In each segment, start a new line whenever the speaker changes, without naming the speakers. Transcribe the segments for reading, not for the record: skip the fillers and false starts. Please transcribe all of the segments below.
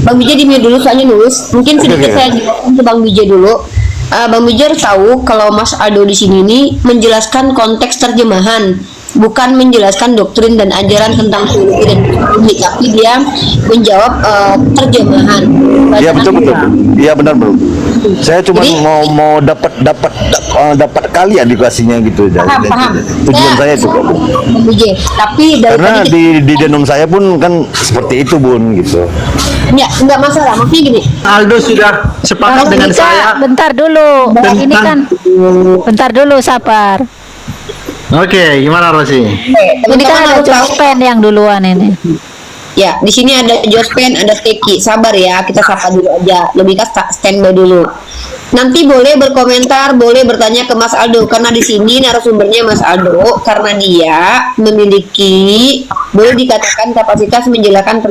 Bang Bija di mute dulu soalnya nulis. Mungkin sedikit saya jelasin ke Bang Bija dulu. Bang Bija harus tahu kalau Mas Aldo di sini nih menjelaskan konteks terjemahan, bukan menjelaskan doktrin dan ajaran tentang teologi dan ekonomi, tapi dia menjawab terjemahan.
Iya betul. Iya benar bro. Saya cuma
Jadi,
mau dapat kali edukasinya gitu.
Paham.
Tujuan saya itu.
Bang Bija. Tapi dari
Karena
tadi
di denom saya pun kan seperti itu bun gitu.
enggak masalah. Maksudnya gini.
Aldo sudah sepakat dengan
Bisa,
saya.
bentar dulu. Ini kan bentar dulu, sabar.
Oke, gimana Rosi?
Ini kan
Teman-teman
ada
harus tahu.
Jospen yang duluan ini.
Ya, di sini ada Jospen, ada Teki. Sabar ya, kita sapa dulu aja. Lebih ke standby dulu. Nanti boleh berkomentar, boleh bertanya ke Mas Aldo karena di sini narasumbernya Mas Aldo karena dia memiliki boleh dikatakan kapasitas menjelaskan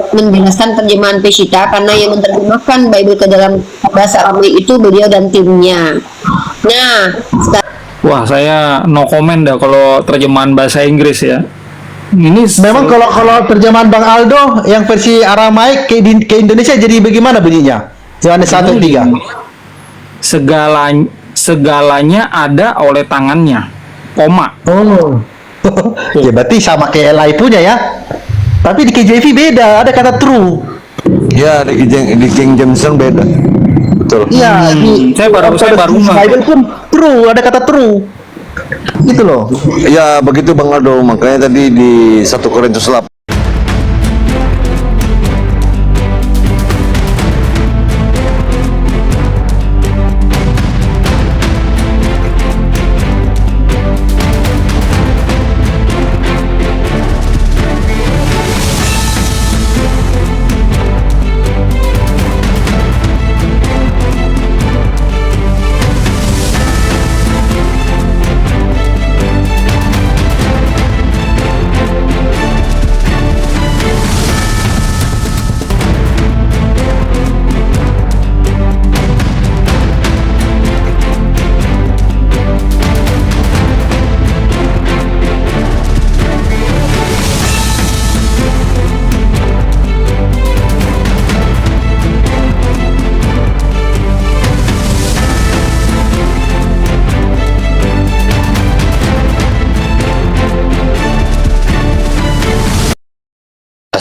terjemahan Peshitta karena yang menerjemahkan Bible ke dalam bahasa Aramik itu beliau dan timnya. Nah, sekarang
Wah, saya no comment dah kalau terjemahan bahasa Inggris ya. Ini
Memang kalau terjemahan Bang Aldo yang versi Aramaik ke Indonesia jadi bagaimana bunyinya? Yohanes 1:3.
segalanya ada oleh tangannya, koma.
Oh. Ya berarti sama kayak LI punya ya. Tapi di KJV beda, ada kata true.
Ya di King Jameson beda. Betul.
Iya,
Saya baru
Bible pun true, ada kata true. Gitu loh.
Ya begitu Bang Aldo, makanya tadi di 1 Korintus 8.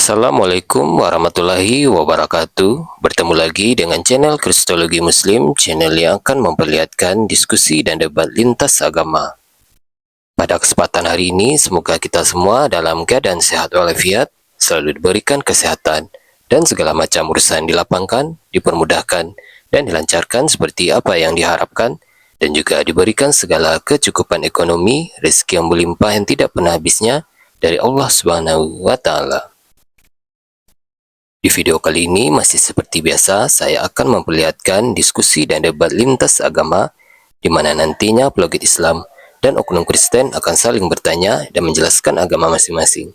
Assalamualaikum warahmatullahi wabarakatuh. Bertemu lagi dengan channel Kristologi Muslim, channel yang akan memperlihatkan diskusi dan debat lintas agama. Pada kesempatan hari ini, semoga kita semua dalam keadaan sehat walafiat, selalu diberikan kesehatan, dan segala macam urusan dilapangkan, dipermudahkan, dan dilancarkan seperti apa yang diharapkan, dan juga diberikan segala kecukupan ekonomi, rezeki yang berlimpah yang tidak pernah habisnya dari Allah Subhanahu wa Ta'ala. Di video kali ini masih seperti biasa, saya akan memperlihatkan diskusi dan debat lintas agama di mana nantinya apologet Islam dan oknum Kristen akan saling bertanya dan menjelaskan agama masing-masing.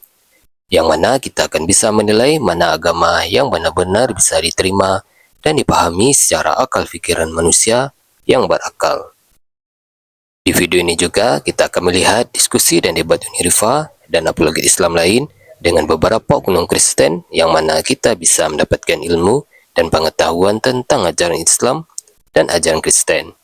Yang mana kita akan bisa menilai mana agama yang benar-benar bisa diterima dan dipahami secara akal pikiran manusia yang berakal. Di video ini juga kita akan melihat diskusi dan debat Unirifa dan apologet Islam lain dengan beberapa oknum Kristen yang mana kita bisa mendapatkan ilmu dan pengetahuan tentang ajaran Islam dan ajaran Kristen.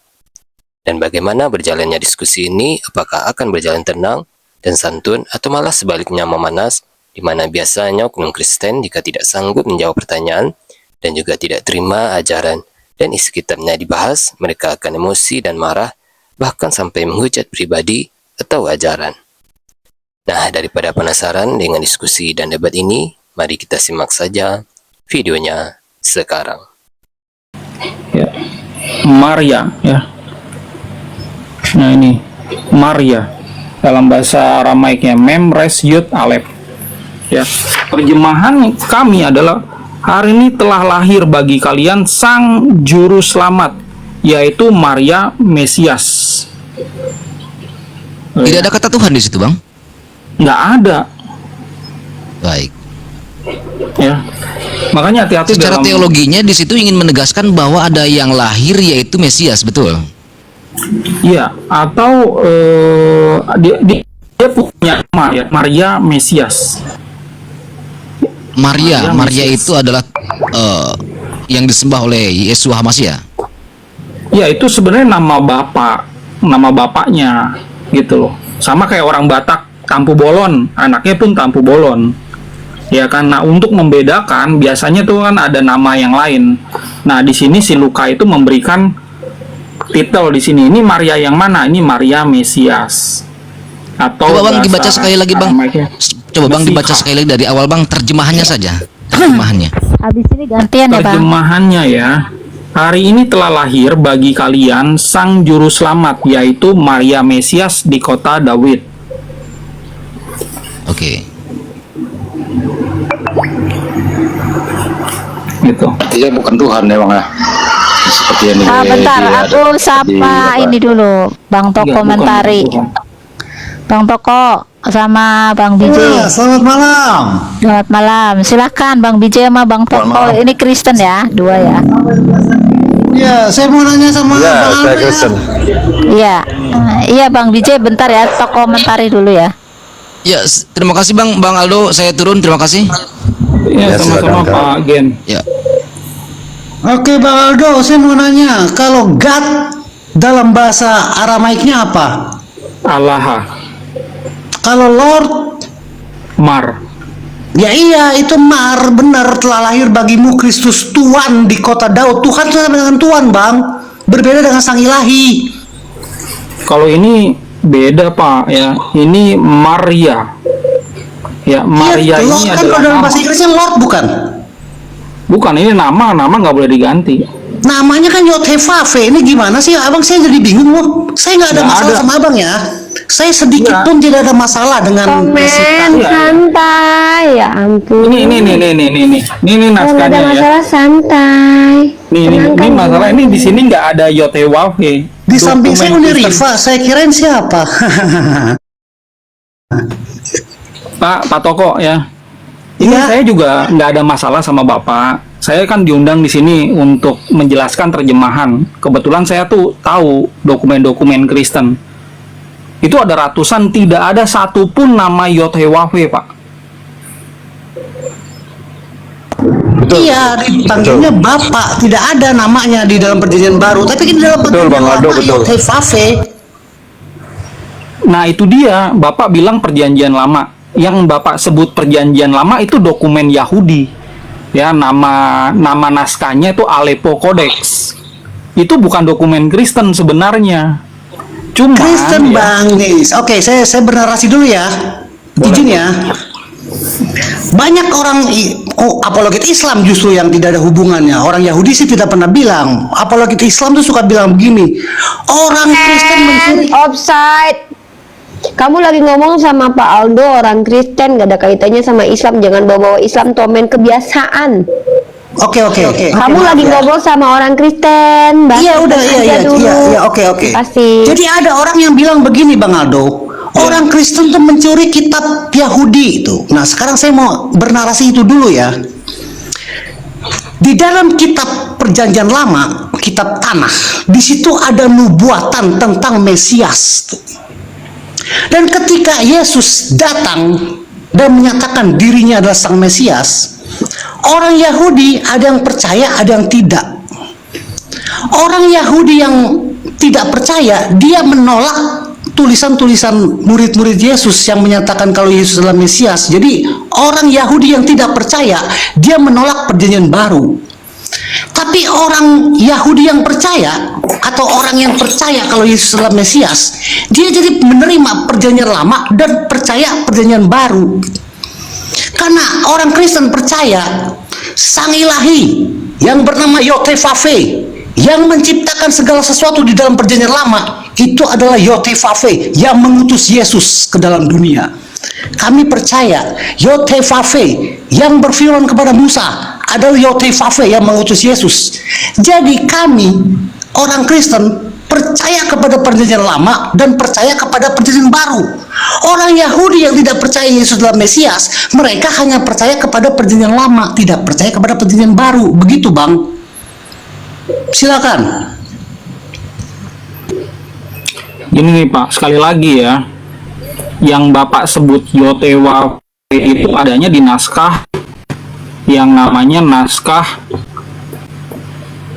Dan bagaimana berjalannya diskusi ini, apakah akan berjalan tenang dan santun atau malah sebaliknya memanas, di mana biasanya oknum Kristen jika tidak sanggup menjawab pertanyaan dan juga tidak terima ajaran dan isi kitabnya dibahas, mereka akan emosi dan marah, bahkan sampai menghujat pribadi atau ajaran. Nah, daripada penasaran dengan diskusi dan debat ini, mari kita simak saja videonya sekarang.
Ya. Maria ya. Nah ini Maria dalam bahasa Aramaiknya Mem Res Yud Alef. Ya. Terjemahan kami adalah hari ini telah lahir bagi kalian sang juru selamat, yaitu Maria Mesias.
Tidak ada kata Tuhan di situ, Bang?
Nggak ada.
Baik.
Ya. Makanya hati-hati
Secara
dalam
teologinya di situ ingin menegaskan bahwa ada yang lahir yaitu Mesias, betul?
Iya, atau dia punya nama ya, Maria Mesias.
Maria
Mesias.
itu adalah yang disembah oleh Yeshua HaMashiach?
Ya itu sebenarnya nama bapaknya gitu loh. Sama kayak orang Batak Tampu Bolon, anaknya pun Tampu Bolon. Ya karena untuk membedakan biasanya tuh kan ada nama yang lain. Nah di sini si Luka itu memberikan titel di sini. Ini Maria yang mana? Ini Maria Mesias. Atau
Coba Bang
bahasa
dibaca sekali lagi Bang.
Aramaiknya
Coba Bang dibaca
Mesiha.
sekali lagi dari awal Bang, terjemahannya saja. Terjemahannya.
Habis ini gantian ya Bang.
Terjemahannya ya. Hari ini telah lahir bagi kalian sang juru selamat, yaitu Maria Mesias di kota Daud.
Oke.
Gitu.
Dia bukan Tuhan ya Bang ya. Seperti yang
Bentar, aku sapa ini dulu Bang
Enggak,
Toko
bukan
komentari.
Tuhan.
Bang Toko sama Bang Bijay.
Selamat malam.
Selamat malam. Silakan Bang Bijay sama Bang Toko. Ini Kristen ya, dua ya.
Ya, saya mau nanya sama
Ya,
Bang
saya
Aldo ya.
Kristen.
Iya. Iya Bang Bijay, bentar ya, Toko komentari dulu ya.
Ya, terima kasih Bang Aldo, saya turun, terima kasih.
Ya,
Ya,
sama-sama
silakan, Kak.
Pak Gen.
Ya.
Oke Bang Aldo, saya mau nanya, kalau God dalam bahasa Aramaiknya apa?
Allah,
Kalau Lord,
Mar.
ya iya itu Mar, benar, telah lahir bagimu Kristus Tuhan di kota Daud. Tuhan itu sama dengan Tuhan Bang, berbeda dengan Sang Ilahi.
Kalau ini beda Pak ya. Ini Maria. Ya, Maria
Iya,
ini
Lord kan
adalah
kalau dalam
nama.
bahasa Inggrisnya Lord bukan?
Bukan, ini nama nggak boleh diganti.
Namanya kan Yothevave. Ini gimana sih abang, saya jadi bingung loh. Saya nggak ada
Nggak
masalah
ada.
sama abang ya. Saya sedikit
Nggak.
pun tidak ada masalah dengan Mesita.
Komen santai, ya ampun.
Ini
Kalau nggak ada
naskahnya ya.
masalah santai.
Ini
Tenangkan
masalah
jiwa.
ini di sini nggak ada Yotewafe.
Di samping saya
Dokumen
Uni
Kristen.
Riva, saya kirain siapa?
Pak Toko ya. Ini
Iya.
saya juga nggak ada masalah sama Bapak. Saya kan diundang di sini untuk menjelaskan terjemahan. Kebetulan saya tuh tahu dokumen-dokumen Kristen. Itu ada ratusan, tidak ada satupun nama Yotewafe, Pak.
Iya, dipanggilnya Bapak, tidak ada namanya di dalam perjanjian baru, tapi di dalam
Betul,
perjanjian
Bang Aldo,
lama
betul.
Yothevave.
Nah itu dia, Bapak bilang perjanjian lama. Yang Bapak sebut perjanjian lama itu dokumen Yahudi. Ya, nama naskahnya itu Aleppo Codex. Itu bukan dokumen Kristen sebenarnya. Cuma
Kristen
ya,
Bang Nis. Oke, saya bernarasi dulu ya. Izin ya. Banyak orang apologet Islam justru yang tidak ada hubungannya. Orang Yahudi sih tidak pernah bilang. Apologet Islam tuh suka bilang begini. Orang Kristen mencuri.
Offside. Kamu lagi ngomong sama Pak Aldo, orang Kristen, gak ada kaitannya sama Islam. Jangan bawa-bawa Islam, tomen kebiasaan.
Oke.
Kamu lagi ngobrol sama orang Kristen. bahas
Iya udah
Kristen aja dulu.
iya oke.
Pasti.
Jadi ada orang yang bilang begini Bang Aldo, orang Kristen tuh mencuri kitab Yahudi itu. Nah sekarang saya mau bernarasi itu dulu ya. Di dalam kitab Perjanjian Lama, kitab Tanah, di situ ada nubuatan tentang Mesias. Dan ketika Yesus datang dan menyatakan dirinya adalah sang Mesias, orang Yahudi ada yang percaya, ada yang tidak. Orang Yahudi yang tidak percaya, dia menolak tulisan-tulisan murid-murid Yesus yang menyatakan kalau Yesus adalah Mesias. Jadi orang Yahudi yang tidak percaya, dia menolak perjanjian baru. Tapi orang Yahudi yang percaya, atau orang yang percaya kalau Yesus adalah Mesias, dia jadi menerima perjanjian lama dan percaya perjanjian baru. Karena orang Kristen percaya Sang Ilahi yang bernama Yothevave, yang menciptakan segala sesuatu di dalam perjanjian lama, itu adalah Yothevave yang mengutus Yesus ke dalam dunia. Kami percaya Yothevave yang berfirman kepada Musa adalah Yothevave yang mengutus Yesus. Jadi kami orang Kristen percaya kepada perjanjian lama dan percaya kepada perjanjian baru. Orang Yahudi yang tidak percaya Yesus adalah Mesias, mereka hanya percaya kepada perjanjian lama, tidak percaya kepada perjanjian baru. Begitu Bang. Silakan.
Ini nih Pak, sekali lagi ya, yang Bapak sebut Yotewafe itu adanya di naskah yang namanya naskah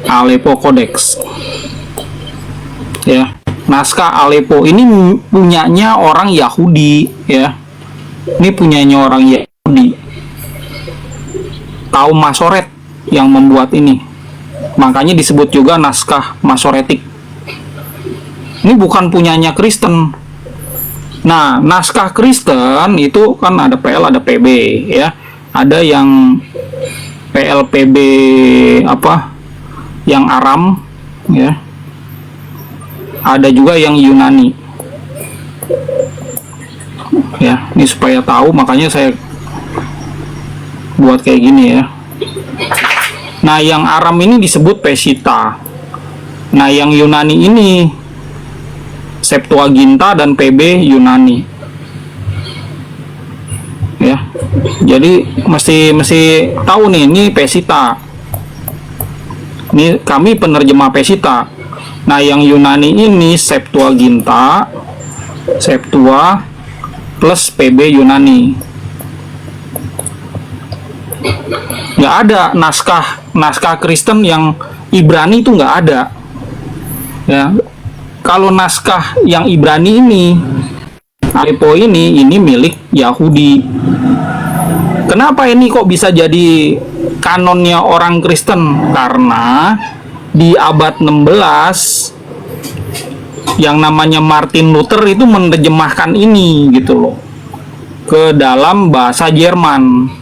Aleppo Codex. Ya, naskah Aleppo ini punyanya orang Yahudi, ya. Ini punyanya orang Yahudi. Kaum Masoret yang membuat ini. Makanya disebut juga naskah Masoretik. Ini bukan punyanya Kristen. Nah, naskah Kristen itu kan ada PL, ada PB, ya. Ada yang PLPB apa? Yang Aram, ya. Ada juga yang Yunani. Ya, ini supaya tahu, makanya saya buat kayak gini ya. Nah, yang Aram ini disebut Peshitta. Nah, yang Yunani ini Septuaginta dan PB Yunani. Ya. Jadi mesti tahu nih, ini Peshitta. Ini kami penerjemah Peshitta. Nah, yang Yunani ini Septuaginta, Septua plus PB Yunani. Nggak ada naskah Kristen yang Ibrani itu nggak ada. Ya, kalau naskah yang Ibrani ini, Aleppo ini milik Yahudi. Kenapa ini kok bisa jadi kanonnya orang Kristen? Karena di abad 16 yang namanya Martin Luther itu menerjemahkan ini gitu loh ke dalam bahasa Jerman.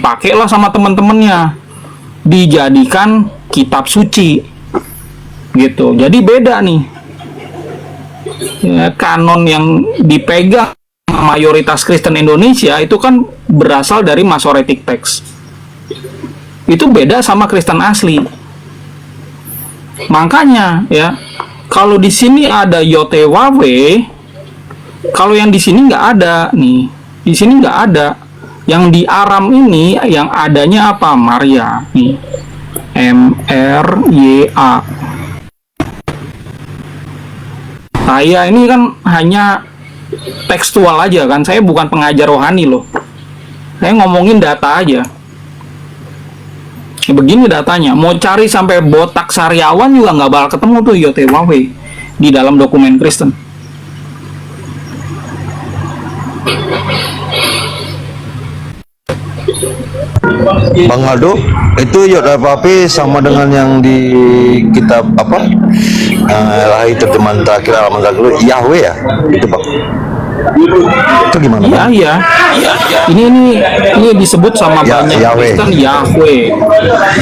Pakailah sama teman-temannya, dijadikan kitab suci gitu. Jadi beda nih ya, kanon yang dipegang mayoritas Kristen Indonesia itu kan berasal dari Masoretic text. Itu beda sama Kristen asli. Makanya ya, kalau di sini ada Yotewawe, kalau yang di sini nggak ada nih. Di sini nggak ada. Yang di Aram ini yang adanya apa? Maria nih. MRYA. Saya ini kan hanya tekstual aja kan. Saya bukan pengajar rohani loh. Saya ngomongin data aja. Begini datanya, mau cari sampai botak sariawan juga nggak bakal ketemu tuh Yotewawe di dalam dokumen Kristen.
Bang Aldo, itu Yotewawe sama dengan yang di kitab apa? Lahir terjemahan terakhir halaman terakhir Yahweh ya, itu Bang. Itu gimana Bang?
Iya. Ini disebut sama banyak
Yahweh.
Kristen Yahweh.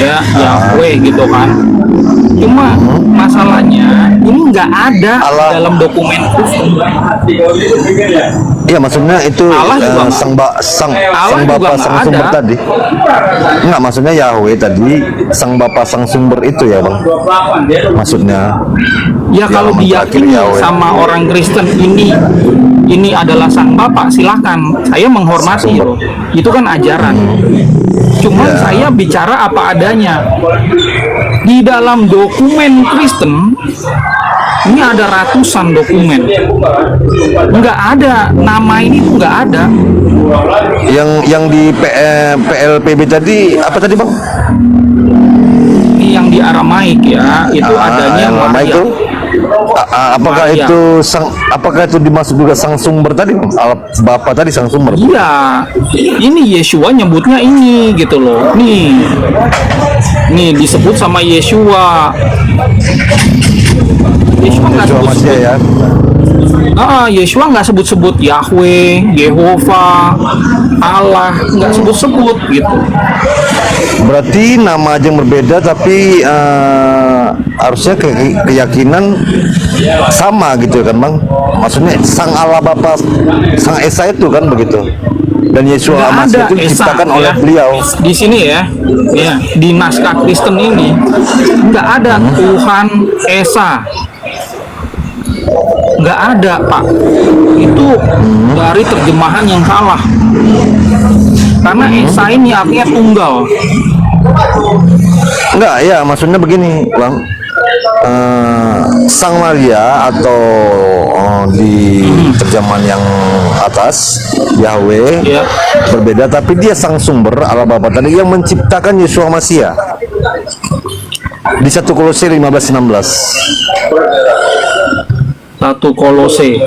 Ya, Yahweh gitu kan. Cuma masalahnya ini nggak ada dalam dokumen Kristen.
Iya, maksudnya itu sang Bapa sang sumber tadi. Enggak, maksudnya Yahweh tadi sang Bapa sang sumber itu ya Bang. Maksudnya.
Ya kalau diyakini sama orang Kristen ini adalah sang Bapa, silakan. Saya menghormati loh. Itu kan ajaran. Cuman saya bicara apa adanya. Di dalam dokumen Kristen ini ada ratusan dokumen. Nggak ada nama ini tuh nggak ada.
Yang di PLPB tadi apa tadi Bang?
Ini yang di Aramaik ya, itu adanya
Maria. Itu apakah
Maria.
Apakah itu dimaksud juga sang sumber tadi Bang? Bapa tadi sang sumber.
Iya, ini Yeshua nyebutnya ini gitu loh. Nih disebut sama Yeshua. Yeshua nggak sebut-sebut.
Ya.
Yeshua nggak sebut-sebut Yahweh, Yehova, Allah, nggak sebut-sebut gitu.
Berarti nama aja yang berbeda tapi harusnya keyakinan sama gitu kan Bang? Maksudnya sang Allah Bapa, sang Esa itu kan begitu. Dan Yesus Masih itu diciptakan oleh beliau.
Di sini ya, di naskah Kristen ini nggak ada Tuhan Esa. Nggak ada Pak, itu dari terjemahan yang salah. Karena Esa ini artinya tunggal.
Enggak, ya maksudnya begini Bang. Sang Maria atau di terjemahan yang atas Yahweh berbeda, tapi dia sang sumber Allah Bapa tadi yang menciptakan Yesus Masih. Di 1 Kolose 15:16.
1 Kolose.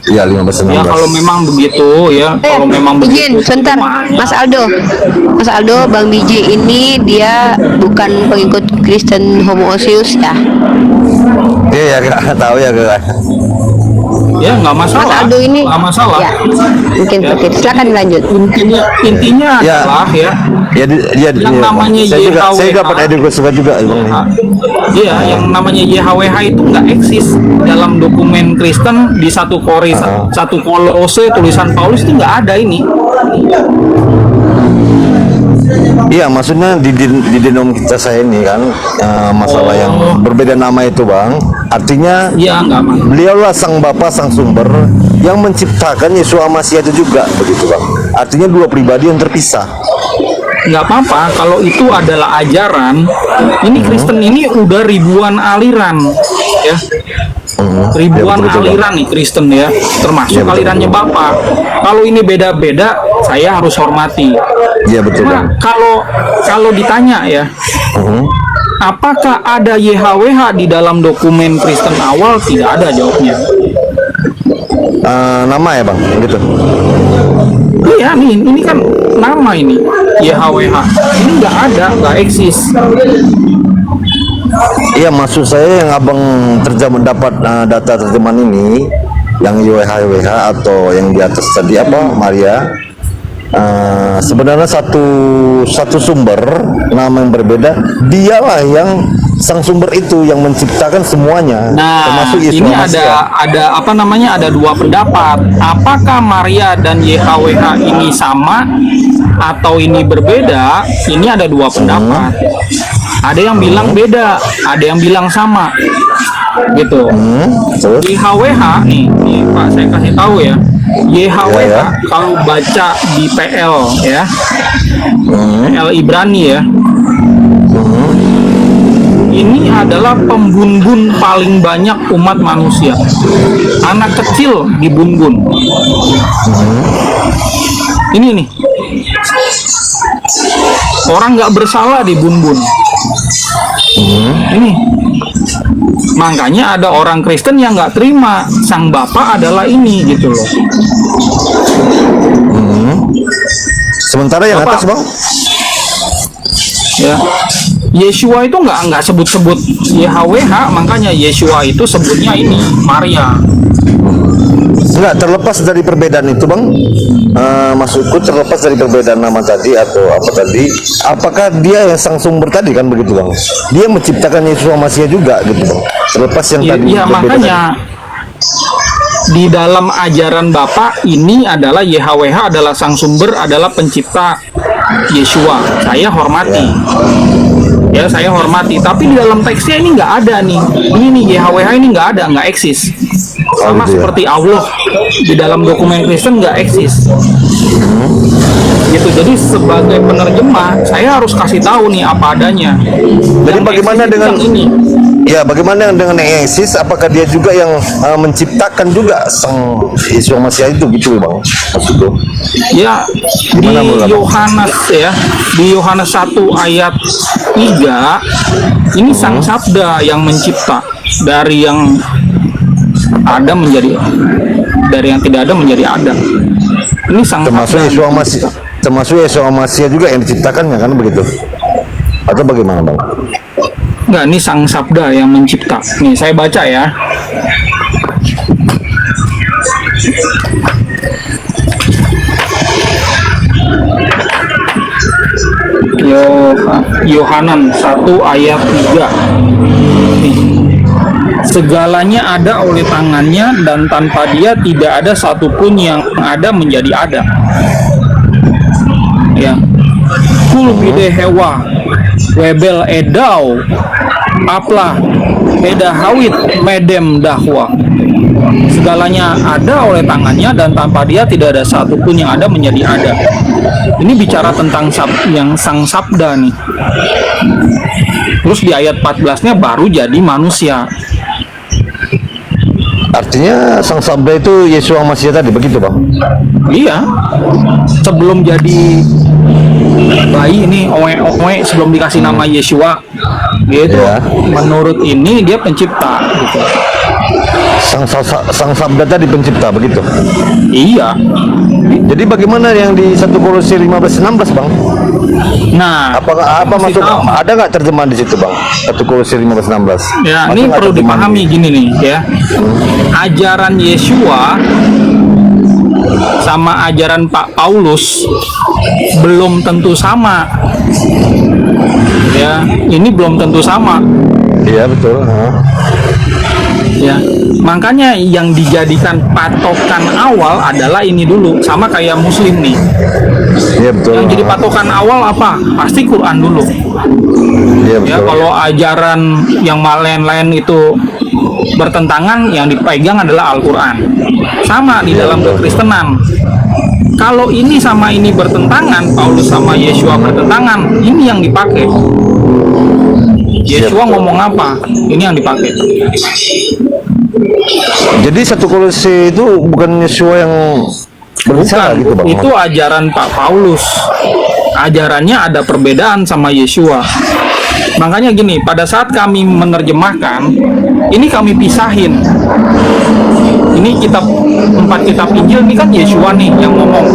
Iya, 15:16.
Ya kalau memang begitu ya, kalau memang
izin
begitu.
sebentar, Mas Aldo. Mas Aldo, Bang BJ ini dia bukan pengikut Kristen Homoousius ya.
Iya, ya, nggak tahu ya, Kak.
Ya nggak masalah.
Mas Aldo ini
nggak masalah.
Ya, mungkin
Ya.
seperti itu. Silakan dilanjut.
Intinya
Ya.
adalah ya.
Ya,
Yang namanya
saya
YHWH.
dapat edukasi juga, Bang.
Iya, yang namanya YHWH itu nggak eksis dalam dokumen Kristen di 1 Kolose tulisan Paulus itu nggak ada ini.
Iya, maksudnya di denom kita saya ini kan masalah yang berbeda nama itu, Bang. Artinya
Iya nggak mas.
beliaulah sang Bapa, sang sumber yang menciptakan Yesua Masih itu juga, begitu, Bang. Artinya dua pribadi yang terpisah.
Nggak apa-apa kalau itu adalah ajaran. Ini Kristen ini udah ribuan aliran ya. Ribuan
Ya, betul, Bang.
aliran nih Kristen ya, termasuk
Ya, betul,
alirannya
betul.
Bapak. Kalau ini beda-beda, saya harus hormati.
Iya, betul,
Nah,
Bang.
kalau ditanya ya, apakah ada YHWH di dalam dokumen Kristen awal? Tidak ada jawabnya.
Nama ya, Bang, gitu.
Iya nih, ini kan nama ini YHWH. Ini nggak ada, nggak eksis.
Iya, maksud saya yang abang dapat data terjemahan ini, yang YHWH atau yang di atas tadi apa Maria, sebenarnya satu sumber nama yang berbeda. Dialah yang sang sumber itu yang menciptakan semuanya,
Nah,
termasuk Yesus
ini
Masih.
ada apa namanya? Ada dua pendapat. Apakah Maria dan YHWH ini sama atau ini berbeda? Ini ada dua pendapat. Ada yang bilang beda, ada yang bilang sama. Gitu.
Terus?
YHWH nih Pak, saya kasih tahu ya. YHWH
Ya, ya.
kalau baca di PL ya. PL Ibrani ya. Ini adalah pembunbun paling banyak umat manusia. Anak kecil dibunbun. Ini nih. Orang nggak bersalah dibunbun. Ini. Makanya ada orang Kristen yang nggak terima sang Bapa adalah ini gitu loh.
Sementara yang
Bapak.
atas, Bang,
Ya. Yesua itu nggak sebut-sebut YHWH, makanya Yesua itu sebutnya ini Maria.
nggak terlepas dari perbedaan itu, Bang. Maksudku terlepas dari perbedaan nama tadi atau apa tadi, apakah dia yang sang sumber tadi kan begitu, Bang? Dia menciptakan Yesus Masih juga gitu, Bang. Terlepas yang tadi
Iya
berbeda
makanya di dalam ajaran Bapak ini adalah YHWH adalah sang sumber, adalah pencipta Yesua. Saya hormati. Ya, saya hormati. Tapi di dalam teksnya ini nggak ada nih. Ini nih YHWH ini nggak ada, nggak eksis. Sama
gitu ya.
seperti Allah di dalam dokumen Kristen nggak eksis. Gitu. Jadi sebagai penerjemah, saya harus kasih tahu nih apa adanya.
Jadi
Yang
bagaimana
eksis itu
dengan
yang ini?
Ya, bagaimana dengan yang eksis? Apakah dia juga yang menciptakan juga sang Yesus Masih itu gitu, Bang? Maksudku.
Ya, di
Gimana, Bang?
Yohanes ya, di Yohanes 1 ayat 3 ini sang sabda yang mencipta dari yang ada menjadi, dari yang tidak ada menjadi ada. Ini sang
Termasuk
sabda.
Yesus Masih, termasuk Yesus Masih juga yang diciptakannya kan begitu? Atau bagaimana, Bang?
Enggak, ini sang sabda yang mencipta. Nih, saya baca ya. Yohanan 1 ayat 3. Nih. Segalanya ada oleh tangannya dan tanpa dia tidak ada satupun yang ada menjadi ada. Ya. Kul bide hewa webel edau aplah eda hawit medem dahwa. Segalanya ada oleh tangannya dan tanpa dia tidak ada satupun yang ada menjadi ada. Ini bicara tentang yang sang sabda nih. Terus di ayat 14-nya baru jadi manusia.
Artinya sang sabda itu Yesus Masih tadi begitu, Bang?
Iya. Sebelum jadi bayi ini oe sebelum dikasih nama Yesua, Dia itu
Ya.
menurut ini dia pencipta gitu.
Sang sabda tadi pencipta begitu.
Iya.
Jadi bagaimana yang di 1 Kolose 15:16 Bang?
Nah,
Apakah apa
masih
masuk
tahu.
ada nggak terjemahan di situ Bang? 1 Kolose 15:16.
Ya,
Masuk
ini
nggak
perlu
terjemahan
dipahami gini nih ya. Ajaran Yesua sama ajaran Pak Paulus belum tentu sama. Ya, ini belum tentu sama.
Iya betul.
Ya, makanya yang dijadikan patokan awal adalah ini dulu, sama kayak Muslim nih.
Iya betul.
Yang jadi patokan awal apa? Pasti Quran dulu.
Iya
Ya,
betul.
kalau ajaran yang lain-lain itu bertentangan, yang dipegang adalah Al-Quran. Sama di dalam kekristenan. Kalau ini sama ini bertentangan, Paulus sama Yesua bertentangan, ini yang dipakai. Yesua ngomong apa? Ini yang dipakai.
Jadi 1 Kolose itu bukan Yesua yang berbicara gitu Bang.
Itu ajaran Pak Paulus. Ajarannya ada perbedaan sama Yesua. Makanya gini, pada saat kami menerjemahkan, ini kami pisahin. Ini kitab 4 kitab Injil ini kan Yesua nih yang ngomong,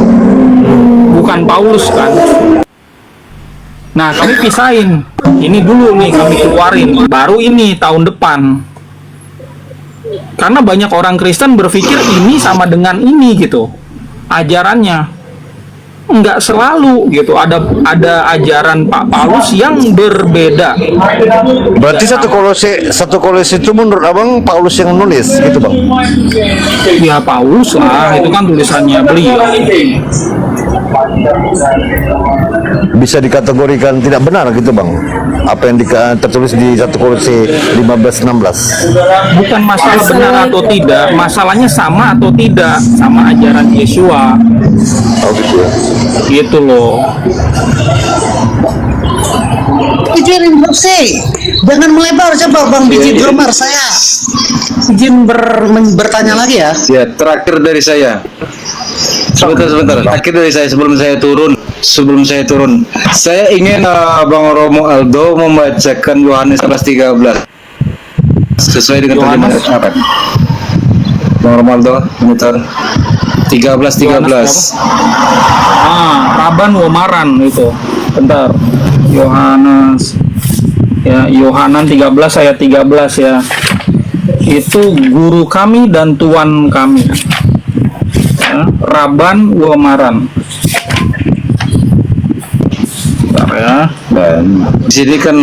bukan Paulus kan. Nah, kami pisahin. Ini dulu nih kami keluarin, baru ini tahun depan. Karena banyak orang Kristen berpikir ini sama dengan ini gitu. Ajarannya enggak selalu gitu. Ada ajaran Pak Paulus yang berbeda.
Berarti 1 Kolose itu menurut Abang Paulus yang nulis gitu Bang.
Ya Paulus lah, itu kan tulisannya beliau.
Bisa dikategorikan tidak benar gitu Bang. Apa yang tertulis di 1 Kolose 15:16.
Bukan masalah benar atau tidak, masalahnya sama atau tidak sama ajaran Yesua.
Oh gitu ya.
Gitu loh.
Izin instruksi, jangan melebar, coba Bang Biji Germar, saya izin bertanya lagi ya.
Ya, terakhir dari saya. Sebentar. Terakhir dari saya sebelum saya turun. Saya ingin Bang Romo Aldo membacakan Yohanes 13:13 sesuai dengan terjemahan apa? Bang Romo Aldo, bentar. 13:13.
Raban Womaran itu. Bentar. Yohanes. Ya, Yohanan 13 ayat 13 ya. Itu guru kami dan Tuhan kami. Ya, Raban Womaran. Bentar ya.
Dan di sini kan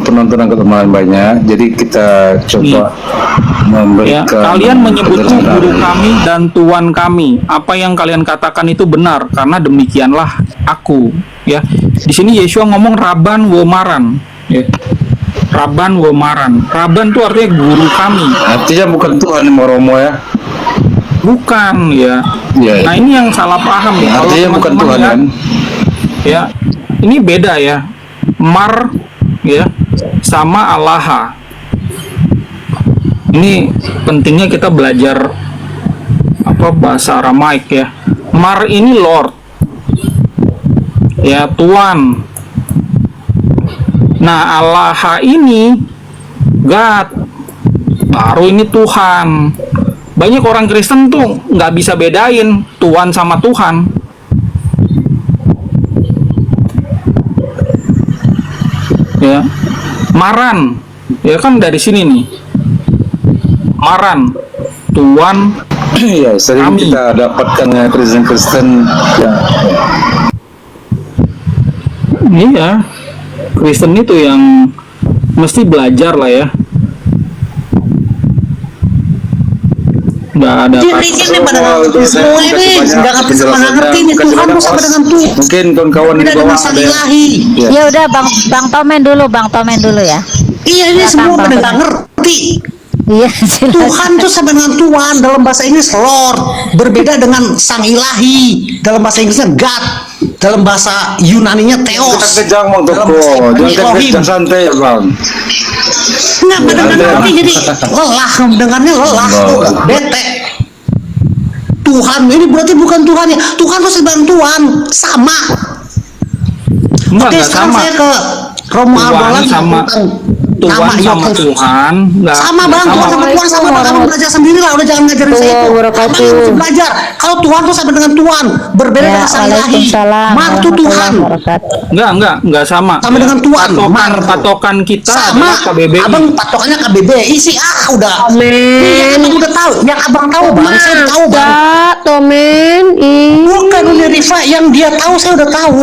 penonton yang lumayan banyak, jadi kita coba
Ya,
memberikan.
kalian menyebutku guru kami dan Tuhan kami. Apa yang kalian katakan itu benar, karena demikianlah aku. Ya, di sini Yesua ngomong Raban Womaran. Ya. Raban Womaran. Raban itu artinya guru kami.
Artinya bukan Tuhan yang Romo ya.
Bukan ya.
Ya,
Nah, ini yang salah paham nih. Kalau
artinya bukan
teman-teman
Tuhan
ya,
kan.
Ya, ini beda ya. Mar ya sama Allaha. Ini pentingnya kita belajar apa bahasa Aramaik ya. Mar ini Lord. Ya, Tuhan. Nah, Allaha ini God. Baru ini Tuhan. Banyak orang Kristen tuh nggak bisa bedain Tuhan sama Tuhan. Ya, Maran, ya kan dari sini nih. Maran, Tuhan.
Ya, sering
Kami.
kita dapatkan ya Kristen ya.
Iya, Kristen itu yang mesti belajar lah ya. Nggak ada
Izin nih pada semua ini nggak ngerti sama nggak ngerti nih Tuhan tuh sama dengan Tuhan.
Mungkin kawan-kawan di
Beda
bawah
dengan
ada
sang
yang
ilahi.
Ya.
Ya udah Bang Tomen dulu ya.
Iya ini
Silakan,
semua
Bang.
pada nggak ngerti.
Iya, silakan.
Tuhan tuh sama dengan Tuhan dalam bahasa Inggris Lord, berbeda dengan sang ilahi dalam bahasa Inggrisnya God, dalam bahasa Yunaninya Theos.
Kejang Bang
Dalam
Toko,
bahasa Ibrani
jangan
Elohim.
kejang santai Bang.
Nggak pada nggak ngerti jadi lelah mendengarnya lelah tuh bete. Tuhan ini berarti bukan Tuhan ya. Tuhan tuh sebenarnya Tuhan sama.
Enggak
Oke sekarang
sama.
saya ke Romo Aldo
Tuhan
lagi
sama Tuhan
nama
sama
Yesus.
Tuhan nggak
Sama bang, Tuhan sama Tuhan sama bang. Kamu belajar sendiri lah, udah jangan ngajarin saya itu. Abang yang mesti belajar. Kalau Tuhan tuh sama dengan Tuhan, berbeda
Ya,
dengan sang ilahi.
Waalaikumsalam
Mar itu Tuhan,
warahmatullahi wabarakatuh.
nggak sama.
sama dengan Tuhan. Mar.
Patokan kita
Sama.
adalah KBBI.
Abang patokannya KBBI sih. Udah. Ini yang abang udah tahu, yang abang tahu bang, saya udah tahu bang.
Enggak, Tomen.
Bukan Uni Rifa, yang dia tahu saya udah tahu.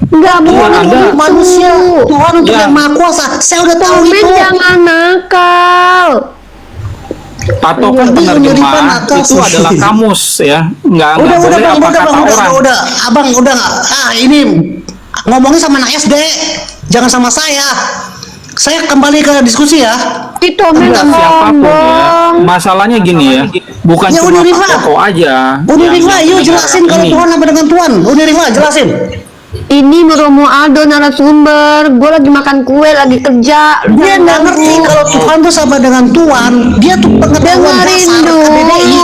Enggak
Tuhan
boleh
untuk
Anda-
manusia, Tuhan untuk
Ya.
yang maha kuasa. Saya udah tahu
Tomen
itu.
jangan nakal.
Patokan
Jadi Uni Rifa
penerjemah
nakal
itu
sih.
adalah kamus ya, nggak
Udah
boleh
bang,
apa kata orang.
udah. Abang udah nggak. Ini ngomongnya sama anak SD, jangan sama saya. Saya kembali ke diskusi ya.
Itu Tomen
Enggak, siapapun ya.
ngomong.
Masalahnya gini ya, bukan
Ya,
cuma
Uni Rifa.
Pak Joko aja.
Uni
yang
Rifa, yuk
negara
jelasin kalau
ini.
Tuhan apa dengan Tuhan. Uni Rifa, jelasin.
Ini Romo Aldo narasumber. Gue lagi makan kue, lagi kerja.
Dia nggak ngerti kalau Tuhan tuh sama dengan Tuhan. Dia tuh pengetahuan
Dengerin
dasar
dulu.
KBBI.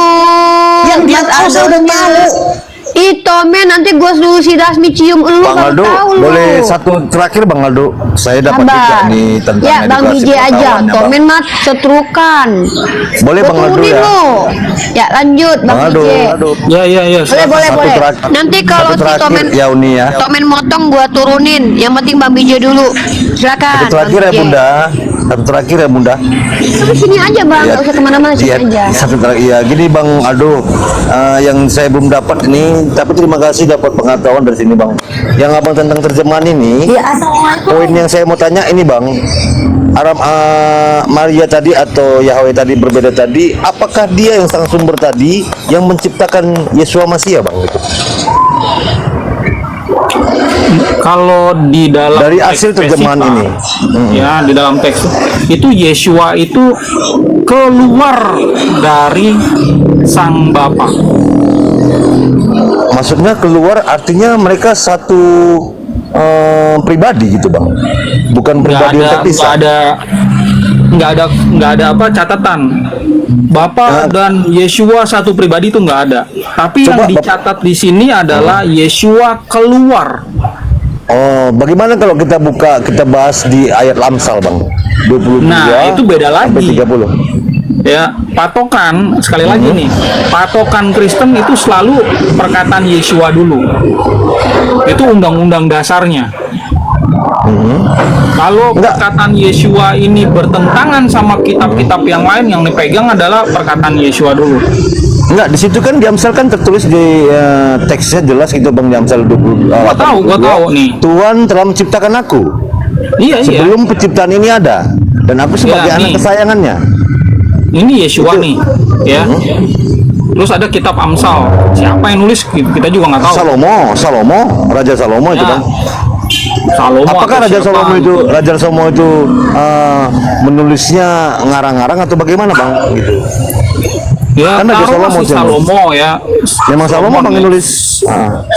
Yang dia
Mas
tahu saya udah
Aldonya.
tahu.
Ih Tomen, nanti gue suruh si Dasmi cium lu.
Bang
baru
Aldo,
tahu lu.
boleh satu terakhir Bang Aldo. Saya dapat juga
Sabar.
nih tentang
Ya Bang
edukasi
DJ aja.
pengetahuan ya, Bang.
Tomen mah setrukan.
Boleh,
Gua
Bang Aldo,
turunin
ya.
lu. Ya lanjut Bang
Bang Aldo,
DJ.
Ya,
Boleh
silakan.
boleh
Satu
boleh.
terakhir.
Nanti kalau
Satu
si
terakhir,
Tomen
ya Uni ya.
Tomen motong gua turunin. Yang penting Bang DJ dulu. Silakan.
Satu terakhir ya
Bang DJ.
Bunda. Satu terakhir ya Bunda.
Tapi sini aja Bang, nggak usah kemana-mana sini
Iya,
aja.
satu terakhir. Iya, gini Bang Aldo, yang saya belum dapat ini, tapi terima kasih dapat pengetahuan dari sini Bang. Yang Abang tentang terjemahan ini, poin yang saya mau tanya ini Bang, Arab Maria tadi atau Yahweh tadi berbeda tadi, apakah dia yang sang sumber tadi yang menciptakan Yesua Masia Bang? Gitu.
Kalau di dalam
Dari
teks
hasil terjemahan
spesifik,
ini.
ya di dalam teks itu Yesua itu keluar dari sang Bapa.
Maksudnya keluar artinya mereka satu pribadi gitu Bang, bukan pribadi yang terpisah.
nggak ada apa catatan Bapa dan Yesua satu pribadi itu nggak ada. Tapi
Coba,
yang dicatat di sini adalah Yesua keluar.
Oh, bagaimana kalau kita bahas di ayat Amsal Bang 23
Nah, itu beda lagi.
sampai 30.
Ya, patokan sekali lagi nih, patokan Kristen itu selalu perkataan Yesua dulu. Itu undang-undang dasarnya. Kalau
Enggak.
perkataan Yesua ini bertentangan sama kitab-kitab yang lain, yang dipegang adalah perkataan Yesua dulu.
Enggak, di situ kan di Amsal kan tertulis di teksnya jelas gitu Bang, di Amsal 20.
Gua tahu nih.
Tuhan telah menciptakan aku
Iya, iya.
sebelum penciptaan ini ada, dan aku sebagai
Ya,
anak
nih.
kesayangannya.
Ini Yesua nih, ya. Terus ada kitab Amsal. Siapa yang nulis? Kita juga nggak tahu.
Salomo, Raja Salomo itu
Ya.
Bang.
Salomo.
Apakah
atau
Raja
siapa
Salomo
gitu.
Raja Salomo itu menulisnya ngarang-ngarang atau bagaimana Bang? Gitu.
Ya,
Kan Raja
taruhlah
Salomo
si
sih,
Salomo ya.
Memang Salomo Bang
ya.
yang nulis.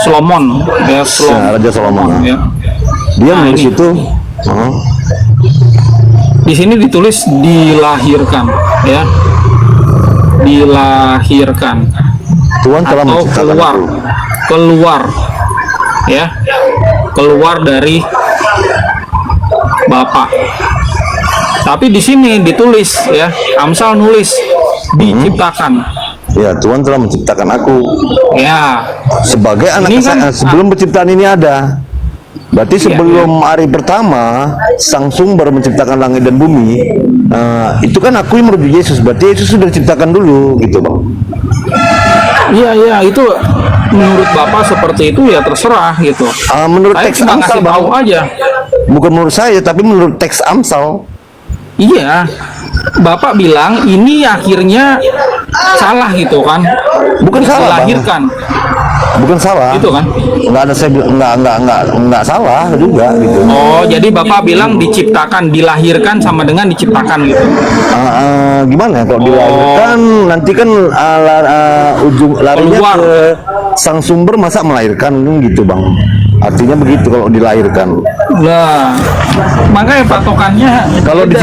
Solomon, ya
Ya, Raja Salomo.
Ya.
Dia
Nah,
nulis
ini.
itu.
Di sini ditulis dilahirkan, ya. Dilahirkan
Tuhan telah
atau
menciptakan aku.
keluar, ya, keluar dari Bapa. Tapi di sini ditulis, ya, Amsal nulis diciptakan,
Ya, Tuhan telah menciptakan aku
ya.
sebagai anak
Ini kan-
kesayangan sebelum penciptaan ini ada. Berarti
Iya,
sebelum hari pertama sang sumber menciptakan langit dan bumi, itu kan aku yang merujuk Yesus. Berarti Yesus sudah diciptakan dulu, gitu Bang.
Iya, itu menurut Bapak seperti itu ya terserah gitu.
Menurut
Saya
teks
cuma
Amsal
ngasih tahu
Bang,
aja.
bukan menurut saya, tapi menurut teks Amsal.
Iya, Bapak bilang ini akhirnya salah gitu kan?
Bukan salah, Bang.
Dilahirkan,
Bukan salah.
gitu kan?
Nggak ada saya bilang nggak salah juga gitu.
Oh, jadi Bapak bilang diciptakan, dilahirkan sama dengan diciptakan gitu.
Gimana ya, kalau dilahirkan nanti kan ujung larinya
Keluar.
ke sang sumber, masa melahirkan kan gitu Bang. Artinya begitu kalau dilahirkan.
Nah, makanya patokannya
Kalau
beda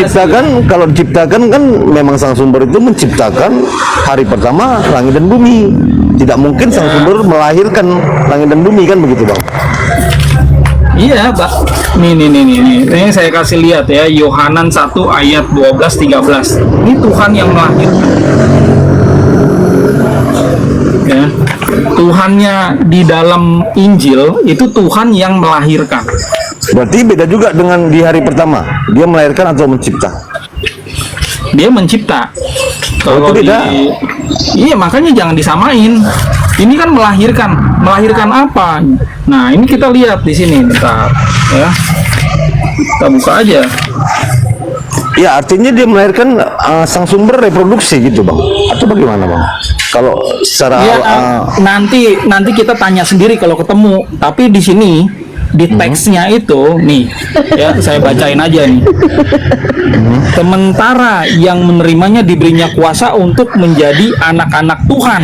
diciptakan kan memang sang sumber itu menciptakan hari pertama langit dan bumi. Tidak mungkin sang sumber melahirkan langit dan bumi kan begitu Bang.
sih. Iya, Pak. Nih. Ini saya kasih lihat ya, Yohanan 1 ayat 12-13. Ini Tuhan yang melahirkan. Ya. Tuhannya di dalam Injil itu Tuhan yang melahirkan.
Berarti beda juga dengan di hari pertama. Dia melahirkan atau mencipta?
Dia mencipta. Kalau
itu beda.
Iya, makanya jangan disamain. Ini kan melahirkan apa? Nah, ini kita lihat di sini, bentar ya. Kita buka aja.
Ya, artinya dia melahirkan sang sumber reproduksi gitu, Bang. Atau bagaimana, Bang? Kalau secara
Ya, nanti kita tanya sendiri kalau ketemu. Tapi di sini di teksnya itu nih ya, saya bacain aja nih. Sementara yang menerimanya diberinya kuasa untuk menjadi anak-anak Tuhan.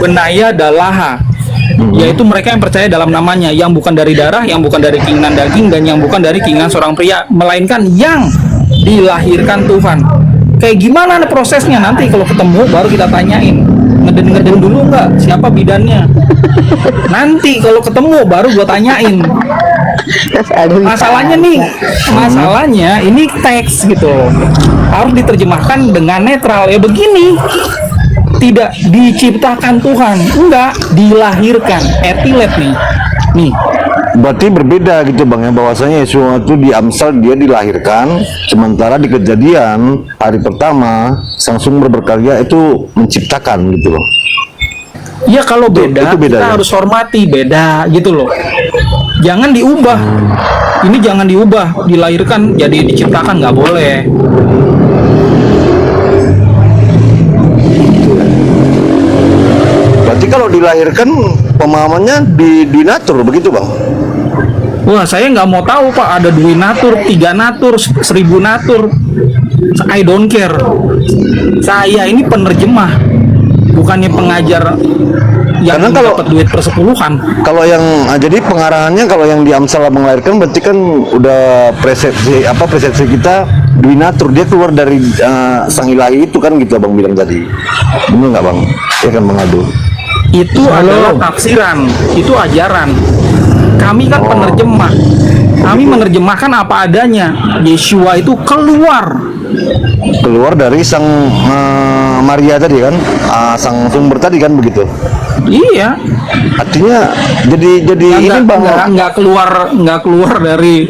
Benaya dalaha, yaitu mereka yang percaya dalam namanya, yang bukan dari darah, yang bukan dari keinginan daging, dan yang bukan dari keinginan seorang pria, melainkan yang dilahirkan Tuhan. Kayak gimana nih prosesnya, nanti kalau ketemu baru kita tanyain. Ngeden dulu nggak siapa bidannya. Nanti kalau ketemu baru gua tanyain. Masalahnya ini teks gitu, harus diterjemahkan dengan netral ya. Begini, tidak diciptakan Tuhan, enggak, dilahirkan, etilet nih.
berarti berbeda gitu, Bang, ya, bahwasanya Yesus itu di Amsal dia dilahirkan, sementara di Kejadian hari pertama sang sumber berkarya itu menciptakan gitu loh.
Ya kalau beda,
itu beda,
kita
ya?
harus hormati, beda gitu loh. Jangan diubah. Ini jangan diubah, dilahirkan jadi diciptakan, nggak boleh.
Berarti kalau dilahirkan pemahamannya dinatur begitu, Bang?
Wah, saya nggak mau tahu Pak, ada 2 natur, 3 natur, 1000 natur. I don't care. Saya ini penerjemah, bukannya pengajar yang
Karena kalau-
dapat duit persepuluhan.
Kalau yang jadi pengarahannya, kalau yang di Amsal melahirkan berarti kan udah persepsi kita Dwinatur, dia keluar dari sang ilahi itu kan gitu, Abang bilang tadi. Benar nggak, Bang? Ya kan, Bang Ado?
Itu adalah tafsiran, itu ajaran. Kami kan penerjemah. Kami menerjemahkan apa adanya. Yeshua itu keluar.
Keluar dari sang Maria tadi kan, sang sumber tadi kan begitu.
Iya.
Artinya jadi ini, Bang.
Nggak keluar dari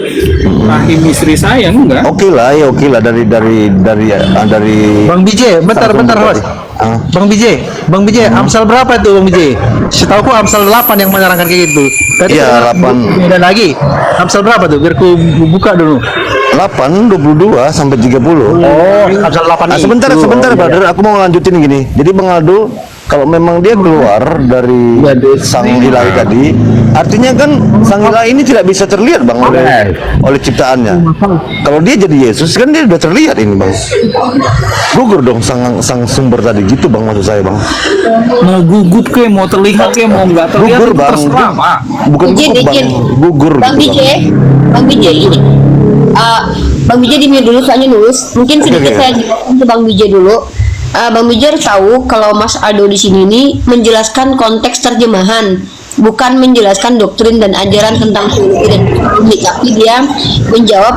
rahim istri saya, enggak.
Oke lah dari
Bang Bije, bentar
sang sumber
Bos.
tadi. Ah.
Bang Bije, Amsal berapa itu Bang Bije? Setahuku Amsal 8 yang menerangkan kayak gitu. Tadi
Iya, 8.
Beda lagi. Amsal berapa tuh? Biar ku buka dulu.
8, 22 sampai 30.
Oh, Amsal 8
Nah,
itu.
sebentar,
Iya,
brother. Aku mau lanjutin gini. Jadi Bang Aldo, kalau memang dia keluar dari sang ilahi tadi, artinya kan sang ilahi ini tidak bisa terlihat, Bang, oleh ciptaannya. Kalau dia jadi Yesus kan dia udah terlihat ini, Bang. Gugur dong sang sumber tadi gitu, Bang, maksud saya, Bang.
Mau gugut ke, mau terlihat ke, mau nggak terlihat,
Gugur,
itu
Bang.
terserah, Pak.
Bukan gugur, Bang. Gugur
Bang
gitu,
BJ, Bang BJ ini. Bang BJ di mute dulu soalnya nulis. Mungkin sedikit
Oke.
saya jelasin ke Bang BJ dulu. Bang BJ harus tahu kalau Mas Aldo di sini nih menjelaskan konteks terjemahan, bukan menjelaskan doktrin dan ajaran tentang teologi dan psikologi, tapi dia menjawab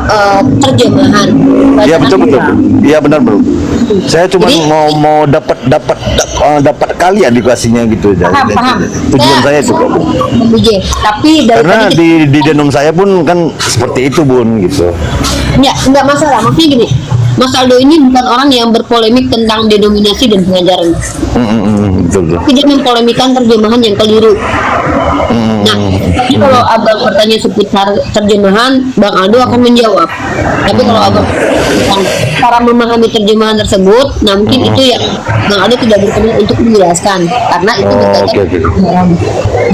terjemahan.
Iya, betul. Iya, benar, Bro. Saya cuma
Jadi-
mau dapat kali edukasinya gitu.
Paham.
Tujuan saya itu kok.
Bang BJ. Tapi dari
Karena
tadi
di denom saya pun kan seperti itu, Bun, gitu.
nggak masalah. Maksudnya gini, Mas Aldo ini bukan orang yang berpolemik tentang denominasi dan pengajaran.
Betul.
Tapi dia mempolemikkan terjemahan yang keliru. Nah, tapi kalau abang bertanya seputar terjemahan, Bang Aldo akan menjawab. Tapi kalau abang tentang cara memahami terjemahan tersebut, nah mungkin itu yang Bang Aldo tidak berkenan untuk menjelaskan, karena itu berkaitan
oke.
dengan terjemahan.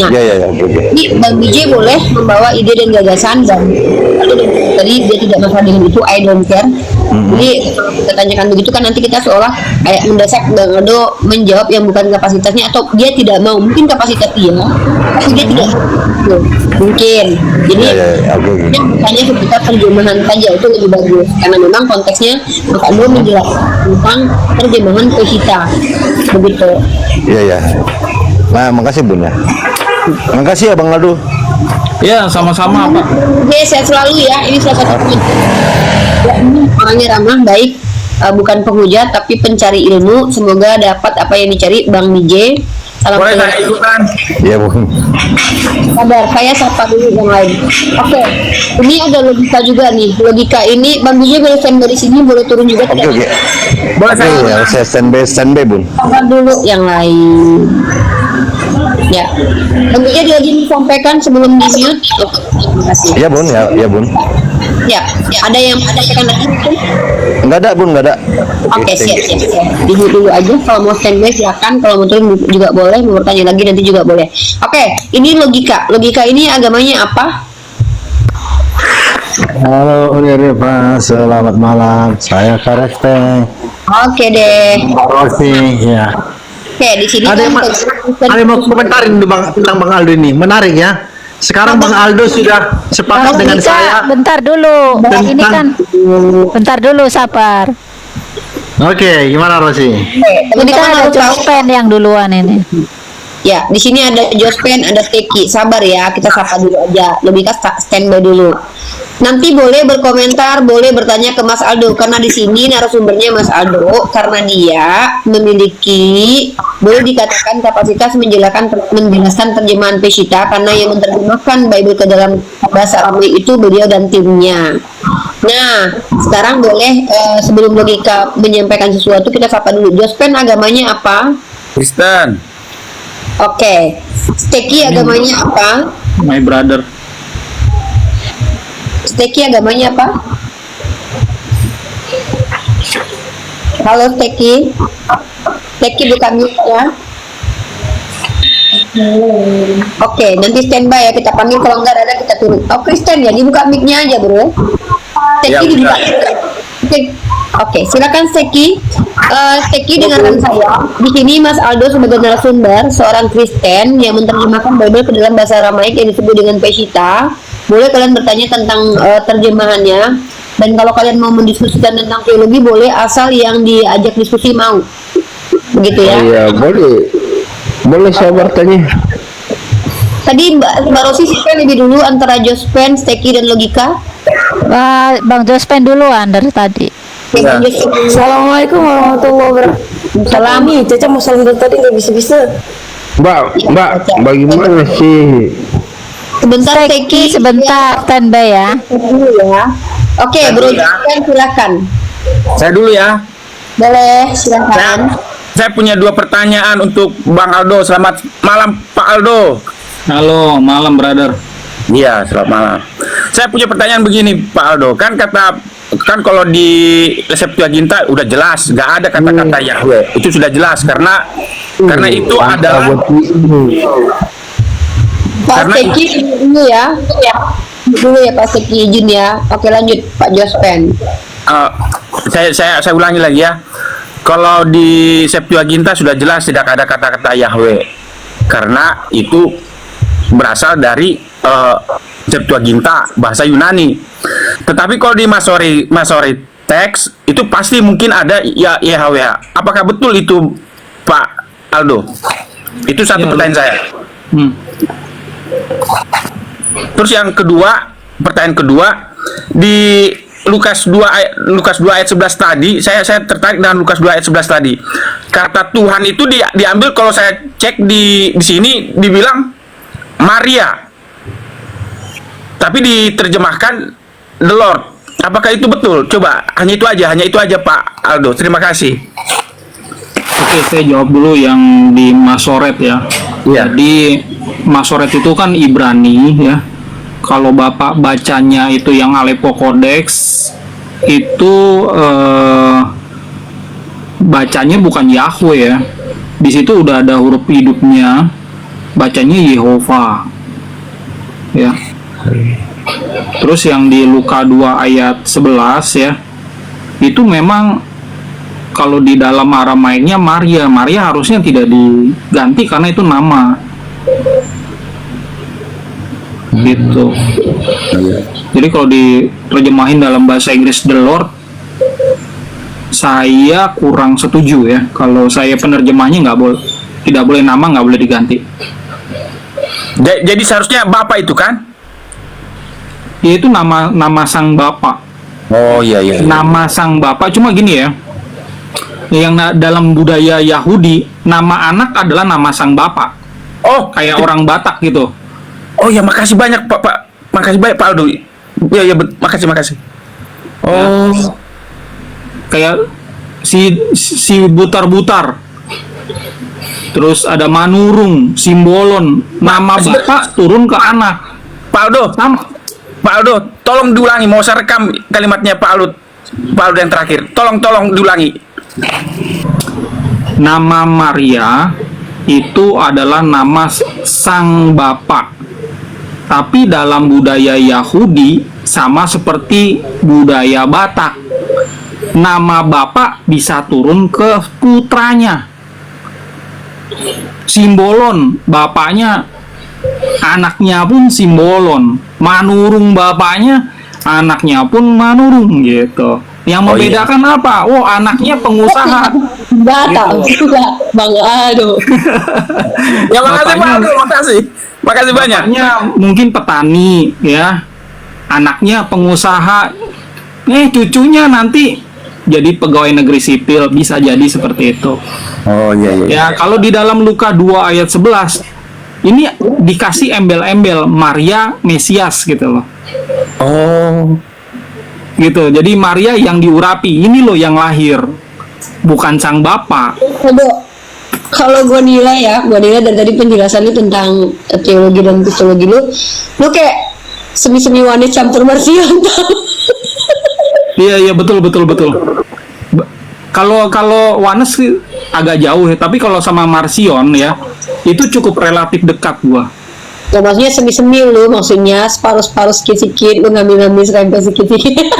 Nah,
Ya, oke.
ini Bang BJ boleh membawa ide dan gagasan, dan tadi dia tidak masalah dengan itu, I don't care. Jadi kalau kita tanyakan begitu kan nanti kita seolah kayak mendesak Bang Aldo menjawab yang bukan kapasitasnya, atau dia tidak mau. Mungkin kapasitas dia, tapi dia tidak mau. Mungkin. Jadi
Ya, oke.
dia hanya seputar terjemahan saja, itu lebih bagus karena memang konteksnya Mas Aldo menjelaskan tentang terjemahan ke kita begitu.
Iya. Nah, makasih, Bun, ya. Makasih ya, Bang Aldo.
Ya, sama-sama Pak.
Oke, sehat selalu ya. Ini salah satu teman. Ya, ini orangnya ramah, baik, bukan penghujat tapi pencari ilmu. Semoga dapat apa yang dicari, Bang DJ. Salam
Boleh
kenal.
saya ikutan?
Ya Bung.
Sabar, saya sapa dulu yang lain. Oke, ini ada logika juga nih. Logika ini, Bang DJ boleh standby di sini, boleh turun juga.
Oke oke.
Boleh
Oke
saya
ya, saya standby Bun.
Sabar dulu yang lain. Ya, Bang DJ ada lagi disampaikan sebelum di mute. Terima kasih.
Ya Bun, ya Bun.
Ya, ada yang ada tekan lagi mungkin?
Enggak ada Bun, enggak ada.
Oke,
thank
siap,
you.
siap. Dulu dulu aja. Kalau mau standby silakan. Kalau mau turun juga boleh. Mau bertanya lagi nanti juga boleh. Oke, ini logika. Logika ini agamanya apa?
Halo Pak, selamat malam. Saya Kareste.
Oke deh.
Rosi, ya.
Oke, di sini
Ada yang, ada yang mau komentarin tentang Bang Aldo ini, menarik ya. Sekarang Bang Aldo sudah sepakat
Bang
dengan
Dika,
saya.
bentar dulu.
Tentang-
Ini kan bentar dulu, sabar.
Oke, gimana Rosi?
Ini kan ada Jospen yang duluan ini.
Ya, di sini ada Jospen, ada Teki. Sabar ya, kita sapa dulu aja. Lebih standby dulu. Nanti boleh berkomentar, boleh bertanya ke Mas Aldo karena di sini narasumbernya Mas Aldo karena dia memiliki boleh dikatakan kapasitas menjelaskan terjemahan Peshitta karena yang menerjemahkan Bible ke dalam bahasa Aramai itu beliau dan timnya. Nah, sekarang boleh sebelum logika menyampaikan sesuatu kita sapa dulu. Jospen agamanya apa?
Kristen,
Oke. Teki agamanya apa?
my brother.
Teki agamanya apa? Halo Teki. Teki buka mic-nya. Oke, nanti standby ya, kita panggil kalau nggak ada kita turun. Oh Kristen ya, dibuka mic-nya aja bro. Teki dibuka. Oke, silakan Teki. Teki dengarkan saya. Di sini Mas Aldo sebagai narasumber, seorang Kristen yang menerjemahkan Bible ke dalam bahasa Aramaik yang disebut dengan Peshitta. Boleh kalian bertanya tentang terjemahannya. Dan kalau kalian mau mendiskusikan tentang teologi, boleh asal yang diajak diskusi mau. Begitu ya.
Iya, boleh. Boleh saya bertanya?
Tadi Mbak Rosi siapa lebih dulu antara Jospen, Teki dan Logika?
Bang Jospen duluan dari tadi.
Bang Jospen dulu.
Assalamualaikum warahmatullahi wabarakatuh.
Salam.
Nih, Caca mau salam dari tadi nggak bisa-bisa.
Mbak, bagaimana sih?
Sebentar
Teki,
Teki.
sebentar standby ya.
Dulu ya. Oke, Bro Jospen silakan.
Saya dulu ya.
Boleh, silakan.
Saya punya dua pertanyaan untuk Bang Aldo. Selamat malam Pak Aldo. Halo, malam brother. Iya, selamat malam. Saya punya pertanyaan begini Pak Aldo. Kan kalau di Septuaginta udah jelas, nggak ada kata-kata Yahweh. Itu sudah jelas karena itu adalah
Pak
Karena-
Teki dulu ya. Dulu ya Pak Teki izin ya. Oke lanjut Pak Jospen.
saya ulangi lagi ya. Kalau di Septuaginta sudah jelas tidak ada kata-kata Yahweh karena itu berasal dari Septuaginta bahasa Yunani. Tetapi kalau di Masoret teks itu pasti mungkin ada Yahweh. Apakah betul itu Pak Aldo? Itu satu pertanyaan saya. Terus yang kedua, pertanyaan kedua di Lukas 2 ayat 11 tadi, saya tertarik dengan Lukas 2 ayat 11 tadi. Kata Tuhan itu diambil kalau saya cek di sini dibilang Maria. Tapi diterjemahkan the Lord. Apakah itu betul? Coba hanya itu aja Pak Aldo. Terima kasih.
Oke, saya jawab dulu yang di Masoret ya. Jadi Masoret itu kan Ibrani ya. Kalau Bapak bacanya itu yang Aleppo Codex itu bacanya bukan Yahweh ya. Di situ udah ada huruf hidupnya. Bacanya Yehova. Ya. Terus yang di Luka 2 ayat 11 ya. Itu memang kalau di dalam Aramaiknya Maria harusnya tidak diganti karena itu nama gitu. Jadi kalau diterjemahin dalam bahasa Inggris the Lord, saya kurang setuju ya. Kalau saya penerjemahnya tidak boleh nama, nggak boleh diganti.
Jadi seharusnya Bapak itu kan?
Yaitu nama sang Bapa.
Oh iya iya.
Nama sang Bapa, cuma gini ya. Yang dalam budaya Yahudi, nama anak adalah nama sang Bapa.
Oh,
Kayak orang Batak gitu.
oh ya, makasih banyak Pak. Makasih banyak Pak Aldo. Ya, makasih. Oh.
Kayak si Butar-Butar. Terus ada Manurung, Simbolon, nama bapak turun ke anak.
Pak Aldo, Pak Aldo, tolong diulangi. Mau saya rekam kalimatnya Pak Aldo yang terakhir. Tolong diulangi.
Nama Maria itu adalah nama sang bapak. Tapi dalam budaya Yahudi sama seperti budaya Batak. Nama bapak bisa turun ke putranya. Simbolon, bapaknya, anaknya pun Simbolon. Manurung, bapaknya, anaknya pun Manurung gitu. Yang membedakan apa? Oh, anaknya pengusaha.
Batak juga Bang Aldo.
Ya, makasih Pak Aldo, makasih banyak.
Bapaknya mungkin petani ya. Anaknya pengusaha. Cucunya nanti jadi pegawai negeri sipil, bisa jadi seperti itu.
Oh iya.
Ya, kalau di dalam Luka 2 ayat 11 ini dikasih embel-embel Maria Mesias gitu loh.
Oh.
Gitu. Jadi Maria yang diurapi, ini loh yang lahir. Bukan sang bapak.
Kalau gue nilai dari tadi penjelasan lu tentang teologi dan kristologi lu kayak semi-semi wanita campur Marsion.
Iya betul. Kalau Wanes sih agak jauh ya, tapi kalau sama Marsion ya itu cukup relatif dekat gua.
Ya, maksudnya semi-semi lu, maksudnya separuh-separuh sikit-sikit, lu ngambil serempel sikit-sikit.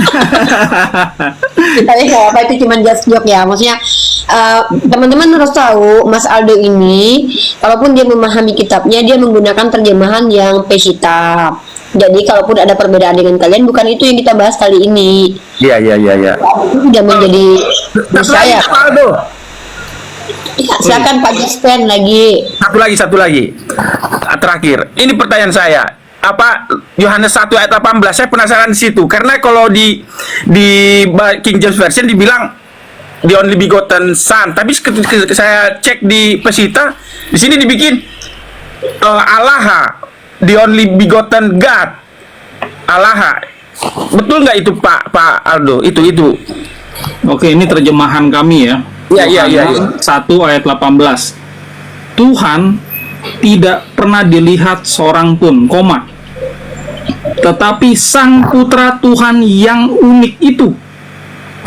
Tapi nggak apa, itu cuma just joke ya. Maksudnya teman-teman harus tahu Mas Aldo ini, kalaupun dia memahami kitabnya, dia menggunakan terjemahan yang Peshitta. Jadi kalaupun ada perbedaan dengan kalian, bukan itu yang kita bahas kali ini.
Iya.
Itu tidak menjadi saya. Ya, silakan Pak Jaspen lagi.
Satu lagi. Terakhir. Ini pertanyaan saya. Apa Yohanes 1 ayat 18? Saya penasaran di situ. Karena kalau di King James Version dibilang the only begotten son. Tapi ketika saya cek di Peshitta, di sini dibikin Allah, the only begotten God. Allah. Betul nggak itu Pak Aldo? Itu.
Oke, ini terjemahan kami ya.
Iya.
1 ayat 18. Tuhan tidak pernah dilihat seorang pun, tetapi Sang Putra Tuhan yang unik itu,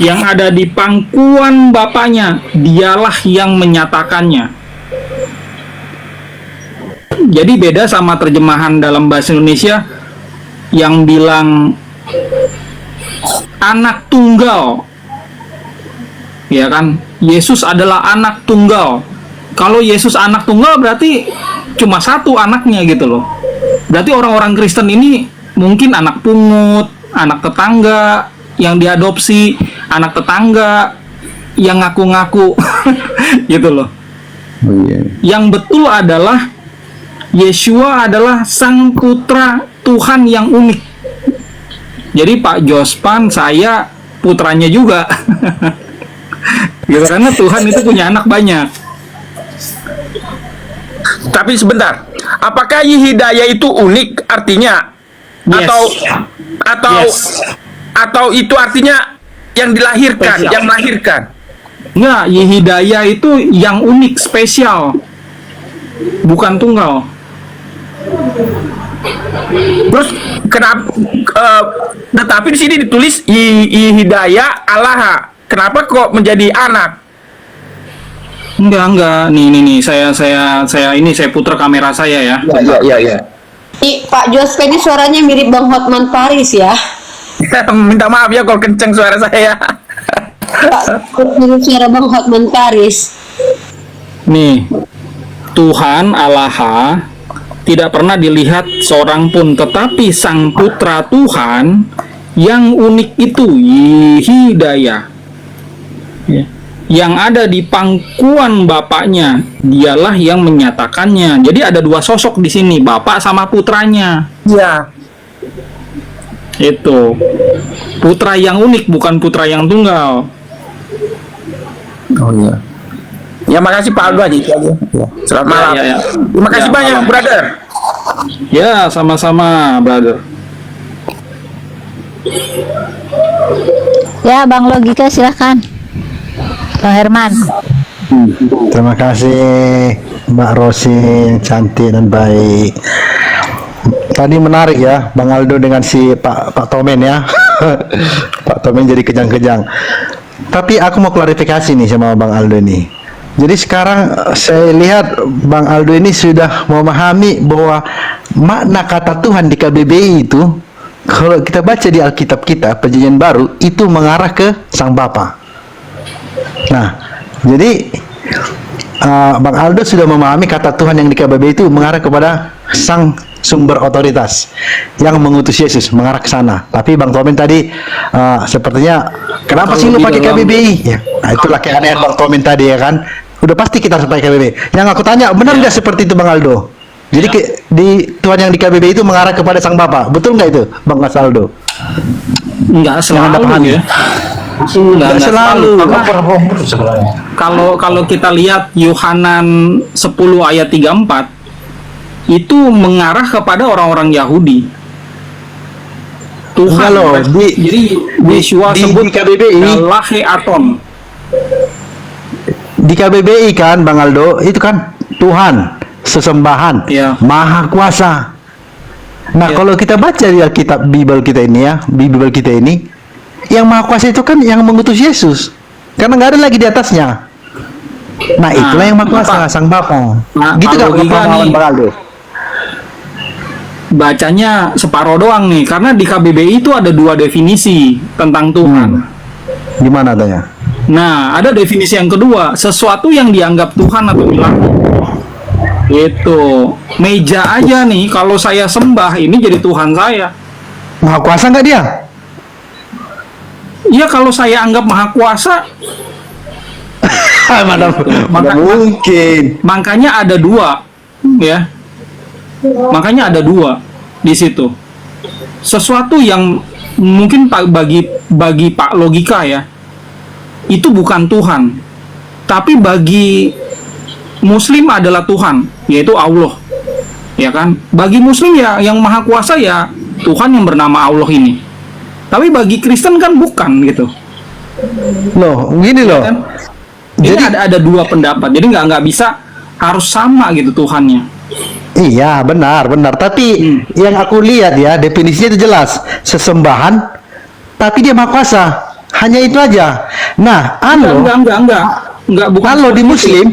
yang ada di pangkuan Bapaknya, dialah yang menyatakannya. Jadi beda sama terjemahan dalam bahasa Indonesia yang bilang anak tunggal. Ya kan? Yesus adalah anak tunggal. Kalau Yesus anak tunggal berarti cuma satu anaknya gitu loh. Berarti orang-orang Kristen ini mungkin anak pungut, anak tetangga yang diadopsi, anak tetangga yang ngaku-ngaku gitu loh. Yang betul adalah Yeshua adalah Sang Putra Tuhan yang unik. Jadi Pak Jospan, saya putranya juga. Gitu, karena Tuhan itu punya anak banyak.
Tapi sebentar, apakah Yehidaya itu unik artinya?
Yes.
Atau itu artinya yang dilahirkan,
Spesial.
yang melahirkan?
Enggak, Yehidaya itu yang unik, spesial. Bukan tunggal.
Terus kenapa? Tetapi di sini ditulis Yehidaya Allah. Kenapa kok menjadi anak?
Enggak. Nih, saya putar kamera saya ya.
Iya.
Pak Jospen ini suaranya mirip Bang Hotman Paris ya.
Minta maaf ya kalau kenceng suara saya.
Pak, mirip suara Bang Hotman Paris.
Nih, Tuhan Allah tidak pernah dilihat seorang pun, tetapi Sang Putra Tuhan yang unik itu, Yehidaya. Ya.
yang ada di pangkuan bapaknya, dialah yang menyatakannya. Jadi ada dua sosok di sini, bapak sama putranya.
Ya.
Itu putra yang unik, bukan putra yang tunggal.
Oh iya. Ya makasih Pak Aldo aja itu aja. Ya. Selamat malam.
Ya.
Terima kasih
Ya,
banyak,
malam.
brother.
Ya, sama-sama, brother.
Ya, Bang Logika silahkan. Bang Herman.
Terima kasih Mbak Rosi yang cantik dan baik. Tadi menarik ya Bang Aldo dengan si Pak Tomen ya. Pak Tomen jadi kejang-kejang. Tapi aku mau klarifikasi nih sama Bang Aldo ini. Jadi sekarang saya lihat Bang Aldo ini sudah memahami bahwa makna kata Tuhan di KBBI itu, kalau kita baca di Alkitab kita Perjanjian Baru, itu mengarah ke Sang Bapa. Nah, jadi Bang Aldo sudah memahami kata Tuhan yang di KBBI itu mengarah kepada Sang sumber otoritas yang mengutus Yesus, mengarah ke sana. Tapi Bang Tomen tadi sepertinya, kenapa sih lu pakai KBBI? Ya, nah itulah keanehan Bang Tomen tadi ya kan. Udah pasti kita harus pakai KBBI. Yang aku tanya, benar nggak seperti itu Bang Aldo? Jadi di Tuhan yang di KBBI itu mengarah kepada Sang Bapa, betul nggak itu Bang Aldo?
Enggak selalu ya. Enggak selalu. Kalau kita lihat Yohanan 10 ayat 34 itu mengarah kepada orang-orang Yahudi. Tuhan
loh,
jadi Yeshua sebut
di KBBI
Lahe Aton.
Di KBBI kan Bang Aldo, itu kan Tuhan sesembahan, Maha Kuasa. Nah, kalau kita baca di Alkitab Bible kita ini ya, Bible kita ini, yang Maha Kuasa itu kan yang mengutus Yesus. Karena nggak ada lagi di atasnya. Nah, itulah yang Maha Kuasa, Sang Bapa. Gitu kan pemahaman Bang Aldo?
Bacanya separuh doang nih, karena di KBBI itu ada dua definisi tentang Tuhan.
Gimana tanya?
Nah, ada definisi yang kedua, sesuatu yang dianggap Tuhan atau bilang itu meja aja nih, kalau saya sembah ini jadi Tuhan saya.
Maha Kuasa nggak dia?
Iya, kalau saya anggap Maha Kuasa,
mana mungkin.
Makanya ada dua, ya. Makanya ada dua di situ. Sesuatu yang mungkin bagi Pak Logika ya, itu bukan Tuhan, tapi bagi Muslim adalah Tuhan, yaitu Allah, ya kan? Bagi Muslim ya, yang Maha Kuasa ya Tuhan yang bernama Allah ini. Tapi bagi Kristen kan bukan gitu.
Loh, gini loh.
Ya kan? Jadi ada dua pendapat. Jadi nggak bisa harus sama gitu Tuhannya.
Iya, benar. Tapi yang aku lihat ya, definisinya itu jelas, sesembahan, tapi dia Maha Kuasa. Hanya itu aja. Nah, enggak, bukan. Kalau di Muslim,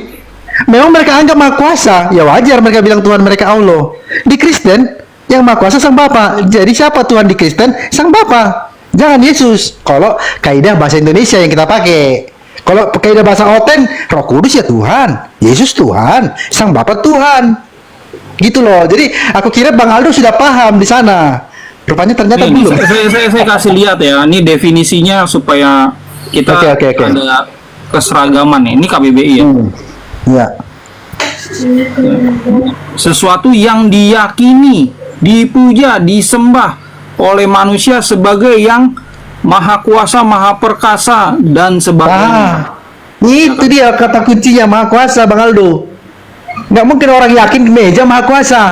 memang mereka anggap Maha Kuasa, ya wajar mereka bilang Tuhan mereka Allah. Di Kristen, yang Maha Kuasa Sang Bapa. Jadi siapa Tuhan di Kristen? Sang Bapa. Jangan Yesus. Kalau kaidah bahasa Indonesia yang kita pakai. Kalau kaidah bahasa Oten, Roh Kudus ya Tuhan, Yesus Tuhan, Sang Bapa Tuhan. Gitu loh. Jadi aku kira Bang Aldo sudah paham di sana. Rupanya ternyata belum.
Saya kasih lihat ya. Ini definisinya supaya kita ada keseragaman nih. Ini KBBI ya.
Ya.
Sesuatu yang diyakini, dipuja, disembah oleh manusia sebagai yang Maha Kuasa, Maha Perkasa dan sebagainya.
Itu dia kata kuncinya, Maha Kuasa, Bang Aldo. Nggak mungkin orang yakin meja Maha Kuasa.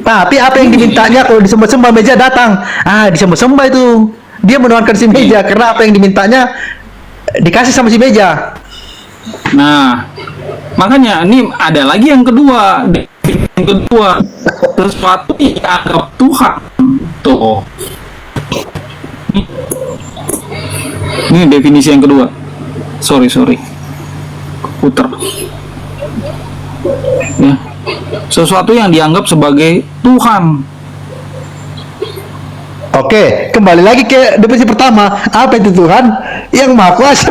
Tapi apa yang dimintanya kalau disembah-sembah meja datang. Disembah-sembah itu. Dia menuhankan si meja karena apa yang dimintanya dikasih sama si meja.
Nah, makanya ini ada lagi yang kedua. Yang kedua, sesuatu yang dianggap Tuhan. Tuh. Ini definisi yang kedua. Sorry. Puter. Ya. Sesuatu yang dianggap sebagai Tuhan.
Oke, kembali lagi ke definisi pertama. Apa itu Tuhan? Yang Maha Kuasa.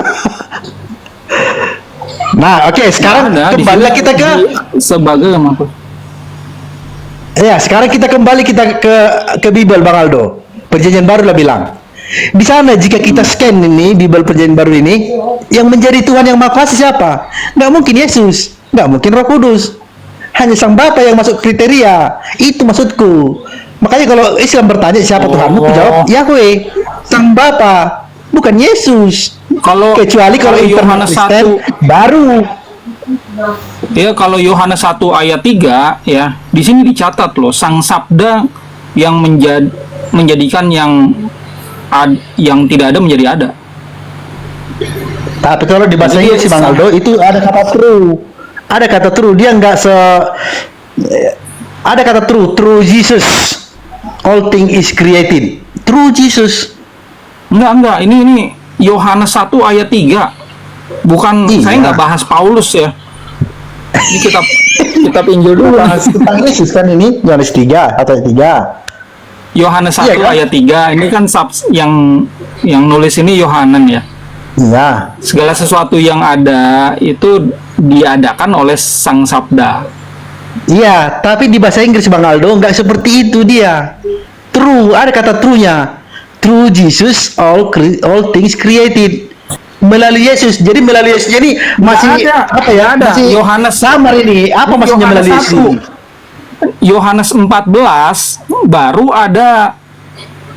Nah, oke, sekarang kembali kita ke
sebagai apa?
Ya, sekarang kita kembali ke Bible Bang Aldo. Perjanjian Baru lah bilang. Di sana jika kita scan ini Bible Perjanjian Baru ini, yang menjadi Tuhan yang Maha Kuasa siapa? Nggak mungkin Yesus, nggak mungkin Roh Kudus. Hanya Sang Bapa yang masuk kriteria. Itu maksudku. Makanya kalau Islam bertanya siapa Tuhanmu, aku jawab Yahweh, Sang Bapa, bukan Yesus. Kecuali kalau internal
Yohanes
Kristen
1
baru.
ya, kalau Yohanes 1 ayat 3 ya, di sini dicatat loh, Sang Sabda yang menjadikan yang tidak ada menjadi ada.
Tapi kalau di bahasa
Jadi
Inggris Bang Aldo itu ada kata true. Ada kata true, dia nggak ada kata true Jesus. All thing is created. True Jesus.
Enggak, ini Yohanes 1 ayat 3. Bukan,
Iya.
saya nggak bahas Paulus ya. Ini kita pinjol dulu.
Bahas tentang Yesus kan ini Yohanes 3 atau 3.
Yohanes 1
Iya, kan?
ayat 3. Ini kan yang nulis ini Yohanan ya.
Iya.
Segala sesuatu yang ada itu diadakan oleh Sang Sabda.
Iya, tapi di bahasa Inggris Bang Aldo nggak seperti itu dia. True, ada kata true-nya. True Jesus, all things created. Melalui Yesus. Jadi melalui Yesus. Jadi masih
ada.
apa ya?
Ada.
Masih
Yohanes
samar ini. Apa maksudnya
Yohanes
melalui
1.
Yesus?
Yohanes 14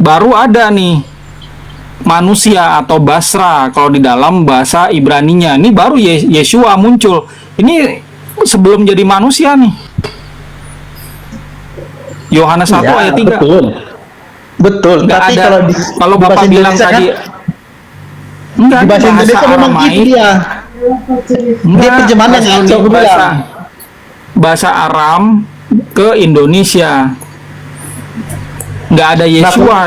baru ada nih manusia atau Basra kalau di dalam bahasa Ibraninya. Ini baru Yeshua muncul. Ini sebelum jadi manusia nih. Yohanes 1
Ya,
ayat 3.
Betul.
Nggak
Tapi
ada.
kalau
Kalau
di
Bapak
bahasa
bilang
Indonesia
tadi
kan,
enggak,
di bahasa Indonesia memang gitu
Aramaik.
dia. Dia terjemahan yang ngaco aku bilang.
Bahasa Aram ke Indonesia. Nggak ada Yeshua.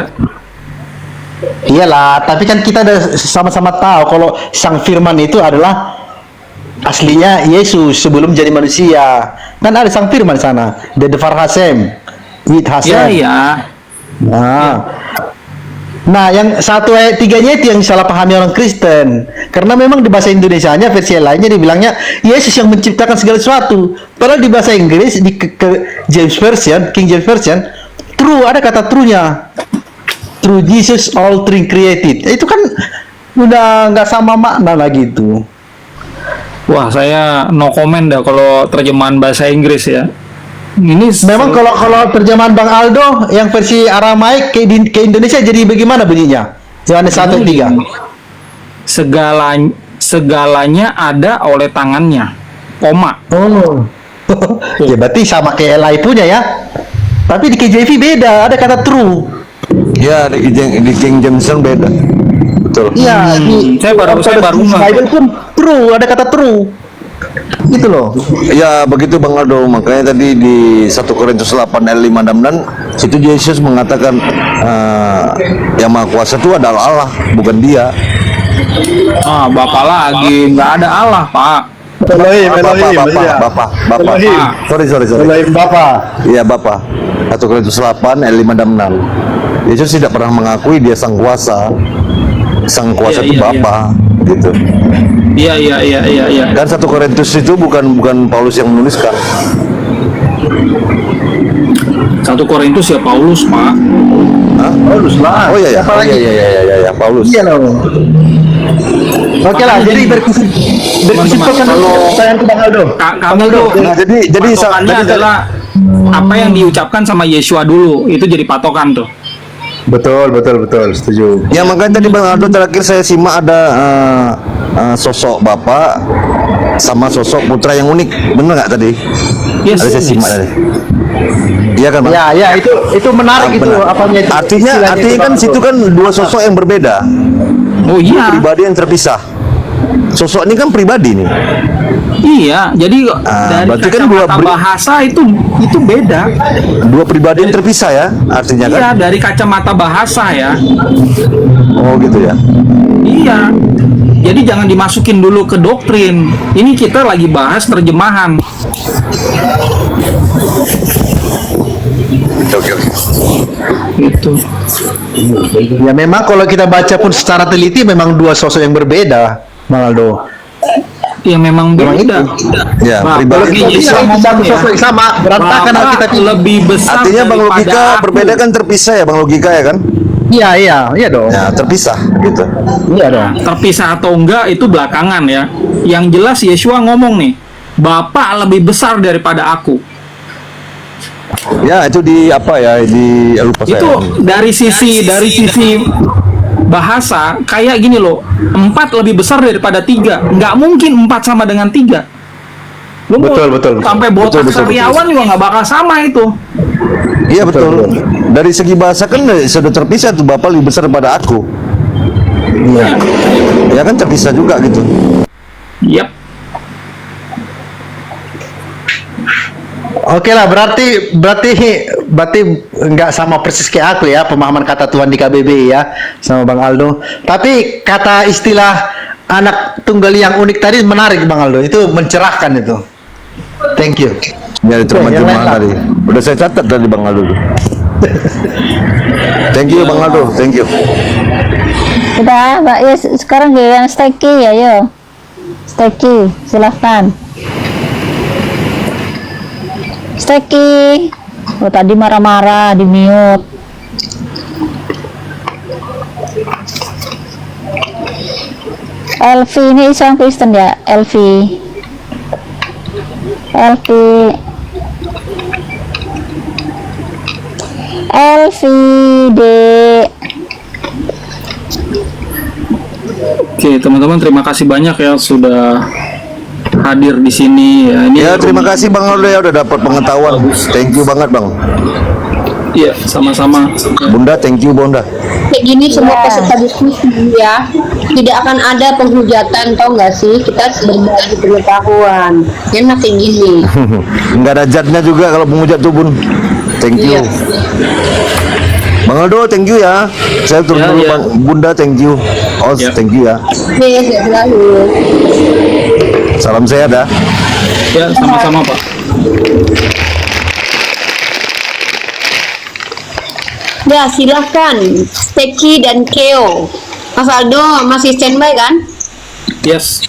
Iyalah, tapi kan kita udah sama-sama tahu kalau Sang Firman itu adalah aslinya Yesus sebelum jadi manusia. Kan ada Sang Firman di sana, the Devar Hasem, with Hasem.
Iya.
Nah, yang 1 ayat 3-nya itu yang salah pahami orang Kristen. Karena memang di bahasa Indonesianya versi lainnya dibilangnya Yesus yang menciptakan segala sesuatu. Padahal di bahasa Inggris di James Version, King James Version, true, ada kata true-nya. True Jesus all things created. Itu kan udah nggak sama makna lagi itu.
Wah, saya no comment dah kalau terjemahan bahasa Inggris ya. Ini
Memang kalau terjemahan Bang Aldo yang versi Aramaik ke Indonesia jadi bagaimana bunyinya? Yohanes 1:3.
Segalanya ada oleh tangannya. Koma.
Oh. Ya berarti sama kayak LI punya ya. Tapi di KJV beda, ada kata true.
Ya, di King James beda. Betul.
Iya,
saya baru
Bible pun true, ada kata true. Gitu loh.
Ya begitu Bang Aldo, makanya tadi di 1 Korintus 8 ayat 5 dan situ Yesus mengatakan yang Maha Kuasa itu adalah Allah, bukan dia.
Bapak lagi nggak ada Allah, Pak.
Bapak. Sorry.
Bapak.
Iya Bapak. 1 Korintus 8 ayat 5 dan 6. Yesus tidak pernah mengakui dia sang kuasa. Sang kuasa itu Bapa, gitu.
Iya.
Dan 1 Korintus itu bukan Paulus yang menuliskan.
1 Korintus ya Paulus, Pak.
Hah?
Paulus lah.
Oh iya, Paulus.
Iya loh. Oke lah, jadi berkesimpulan
kalau
pertanyaan Bang Aldo.
Kami tuh
Nah, jadi
patokannya adalah apa yang diucapkan sama Yeshua dulu, itu jadi patokan tuh.
Betul, setuju.
Ya makanya tadi Bang Aldo terakhir saya simak ada sosok Bapak sama sosok putra yang unik, bener nggak tadi?
Yes.
Ada saya simak tadi. Iya kan Bang?
Ya, itu menarik itu
Benar.
apanya itu.
Artinya kan situ kan dua sosok yang berbeda.
Oh iya.
Pribadi yang terpisah. Sosok ini kan pribadi nih.
Iya, jadi dari
berarti kan
kacamata bahasa itu beda.
Dua pribadi yang terpisah ya, artinya kan?
Iya, dari kacamata bahasa ya.
Oh gitu ya.
Iya. Jadi jangan dimasukin dulu ke doktrin. Ini kita lagi bahas terjemahan.
Oke.
Gitu.
Ya memang kalau kita baca pun secara teliti memang dua sosok yang berbeda, Bang Aldo.
Ya memang beda.
Ya,
Bagi Yesus
satu sosok yang sama, berantakan
Bapak
kita
lebih besar
Artinya Bang
daripada
logika
aku.
berbeda kan terpisah ya Bang logika ya kan?
Iya dong.
Ya, terpisah gitu.
Iya dong.
Terpisah atau enggak itu belakangan ya. Yang jelas Yeshua ngomong nih, Bapa lebih besar daripada aku.
Ya, itu di apa ya? Di lupa saya.
Itu dari sisi bahasa kayak gini loh, 4 lebih besar daripada 3. Nggak mungkin 4 sama dengan 3. Lu mau
Betul.
sampai botak
Betul.
karyawan juga nggak bakal sama itu.
Iya betul. Dari segi bahasa kan sudah terpisah tuh, Bapak lebih besar daripada aku. Iya. Ya kan terpisah juga gitu.
Yap.
Oke lah, berarti nggak sama persis kayak aku ya pemahaman kata Tuhan di KBBI ya sama Bang Aldo. Tapi kata istilah anak tunggal yang unik tadi menarik Bang Aldo. Itu mencerahkan itu. Thank you.
Ya itu
Oke, yang lain,
terjemahan
Pak.
tadi. Udah saya catat tadi Bang Aldo. Thank you Bang Aldo, thank you.
Udah, Mbak, ya sekarang giliran Steki ya, yo. Steki, silahkan. Steki. Oh, tadi marah-marah, di mute. Elvi ini Islam Kristen ya, Elvi. Dek.
Oke, teman-teman, terima kasih banyak ya sudah hadir di sini ya. Ini
Ya terima kasih Bang Aldo ya udah dapat pengetahuan. Thank you banget Bang.
Iya, sama-sama.
Bunda, thank you Bunda.
Kayak gini semua peserta diskusi ya, tidak akan ada penghujatan, tau nggak sih? Kita berbagi pengetahuan. Enak kayak gini.
Enggak ada jatnya juga kalau menghujat tuh Bun. Thank you.
Iya.
Bang Aldo, thank you ya. Saya turun
Ya,
dulu
ya.
Bang. Bunda, thank you. Os,
Ya.
thank you ya.
Oke, sehat selalu.
Salam sehat ya.
Ya, sama-sama Pak.
Ya, silahkan Steki dan Keo. Mas Aldo masih standby kan?
Yes.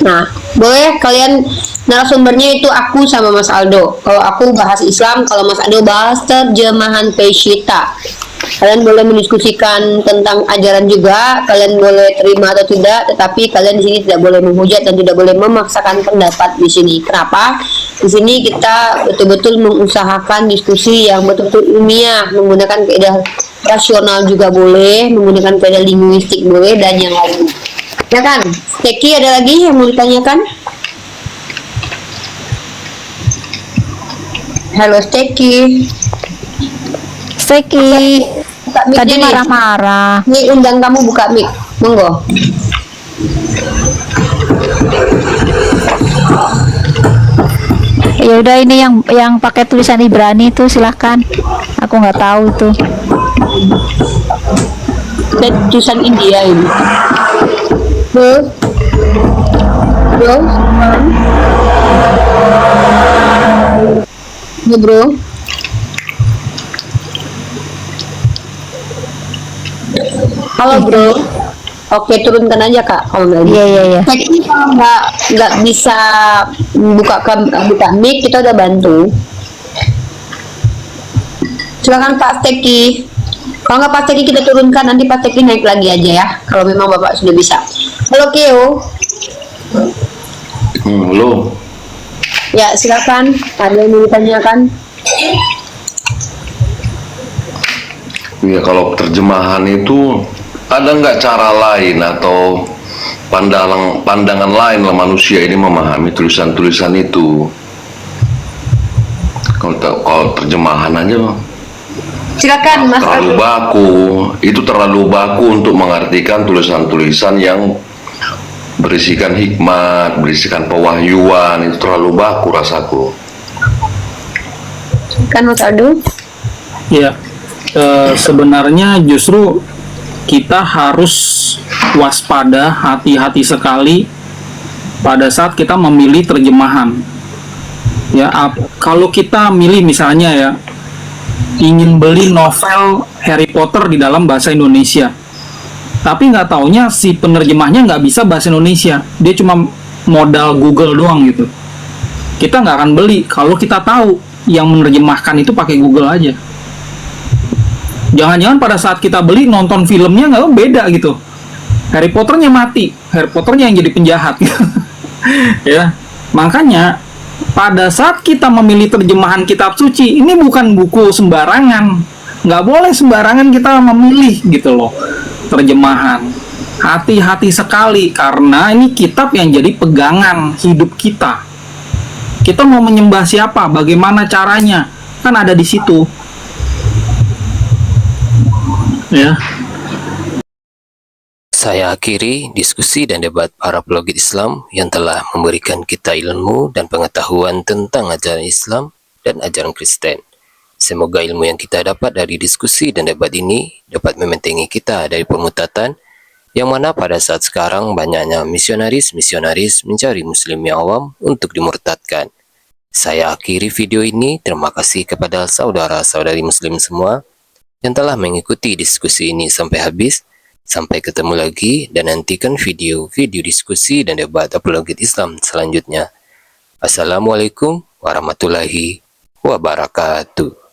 Nah, boleh kalian narasumbernya itu aku sama Mas Aldo. Kalau aku bahas Islam, kalau Mas Aldo bahas terjemahan Peshitta. Kalian boleh mendiskusikan tentang ajaran juga, kalian boleh terima atau tidak, tetapi kalian di sini tidak boleh menghujat dan tidak boleh memaksakan pendapat di sini. Kenapa? Di sini kita betul-betul mengusahakan diskusi yang betul-betul ilmiah, menggunakan kaidah rasional juga boleh, menggunakan kaidah linguistik boleh, dan yang lain. Ya kan? Teki, ada lagi yang mau ditanyakan? Halo Teki.
Steki.
Buka mic-nya
Tadi
nih.
marah-marah.
Ini undang kamu buka mic. Monggo.
Ya udah, ini yang pakai tulisan Ibrani itu silahkan. Aku nggak tahu itu.
Dan tulisan India ini. Bro. Ini bro. Halo bro. Oke, turunkan aja kak kalau nggak.
Iya.
Jadi kalau nggak bisa buka mic, kita udah bantu. Silakan Pak Steki. Kalau nggak Pak Steki kita turunkan, nanti Pak Steki naik lagi aja ya. Kalau memang Bapak sudah bisa. Halo Keo.
Halo.
Ya silakan. Ada yang mau ditanyakan?
Ya kalau terjemahan itu ada nggak cara lain atau pandangan lain lah manusia ini memahami tulisan-tulisan itu? Kalau terjemahan aja
Silakan Mas
terlalu
Aldo.
baku, itu terlalu baku untuk mengartikan tulisan-tulisan yang berisikan hikmat, berisikan pewahyuan, itu terlalu baku rasaku.
Kan Mas Aldo.
Ya, sebenarnya justru kita harus waspada, hati-hati sekali pada saat kita memilih terjemahan. Ya, kalau kita milih misalnya ya, ingin beli novel Harry Potter di dalam bahasa Indonesia, tapi nggak taunya si penerjemahnya nggak bisa bahasa Indonesia, dia cuma modal Google doang gitu. Kita nggak akan beli kalau kita tahu yang menerjemahkan itu pakai Google aja. Jangan-jangan pada saat kita beli nonton filmnya nggak beda gitu. Harry Potternya mati, Harry Potternya yang jadi penjahat. Ya, makanya pada saat kita memilih terjemahan kitab suci, ini bukan buku sembarangan. Nggak boleh sembarangan kita memilih gitu loh terjemahan. Hati-hati sekali, karena ini kitab yang jadi pegangan hidup kita. Kita mau menyembah siapa, bagaimana caranya, kan ada di situ. Ya.
Saya akhiri diskusi dan debat para apologet Islam yang telah memberikan kita ilmu dan pengetahuan tentang ajaran Islam dan ajaran Kristen. Semoga ilmu yang kita dapat dari diskusi dan debat ini dapat membentengi kita dari permutatan, yang mana pada saat sekarang banyaknya misionaris-misionaris mencari muslim yang awam untuk dimurtadkan. Saya akhiri video ini. Terima kasih kepada saudara-saudari muslim semua yang telah mengikuti diskusi ini sampai habis. Sampai ketemu lagi dan nantikan video-video diskusi dan debat apologet Islam selanjutnya. Assalamualaikum warahmatullahi wabarakatuh.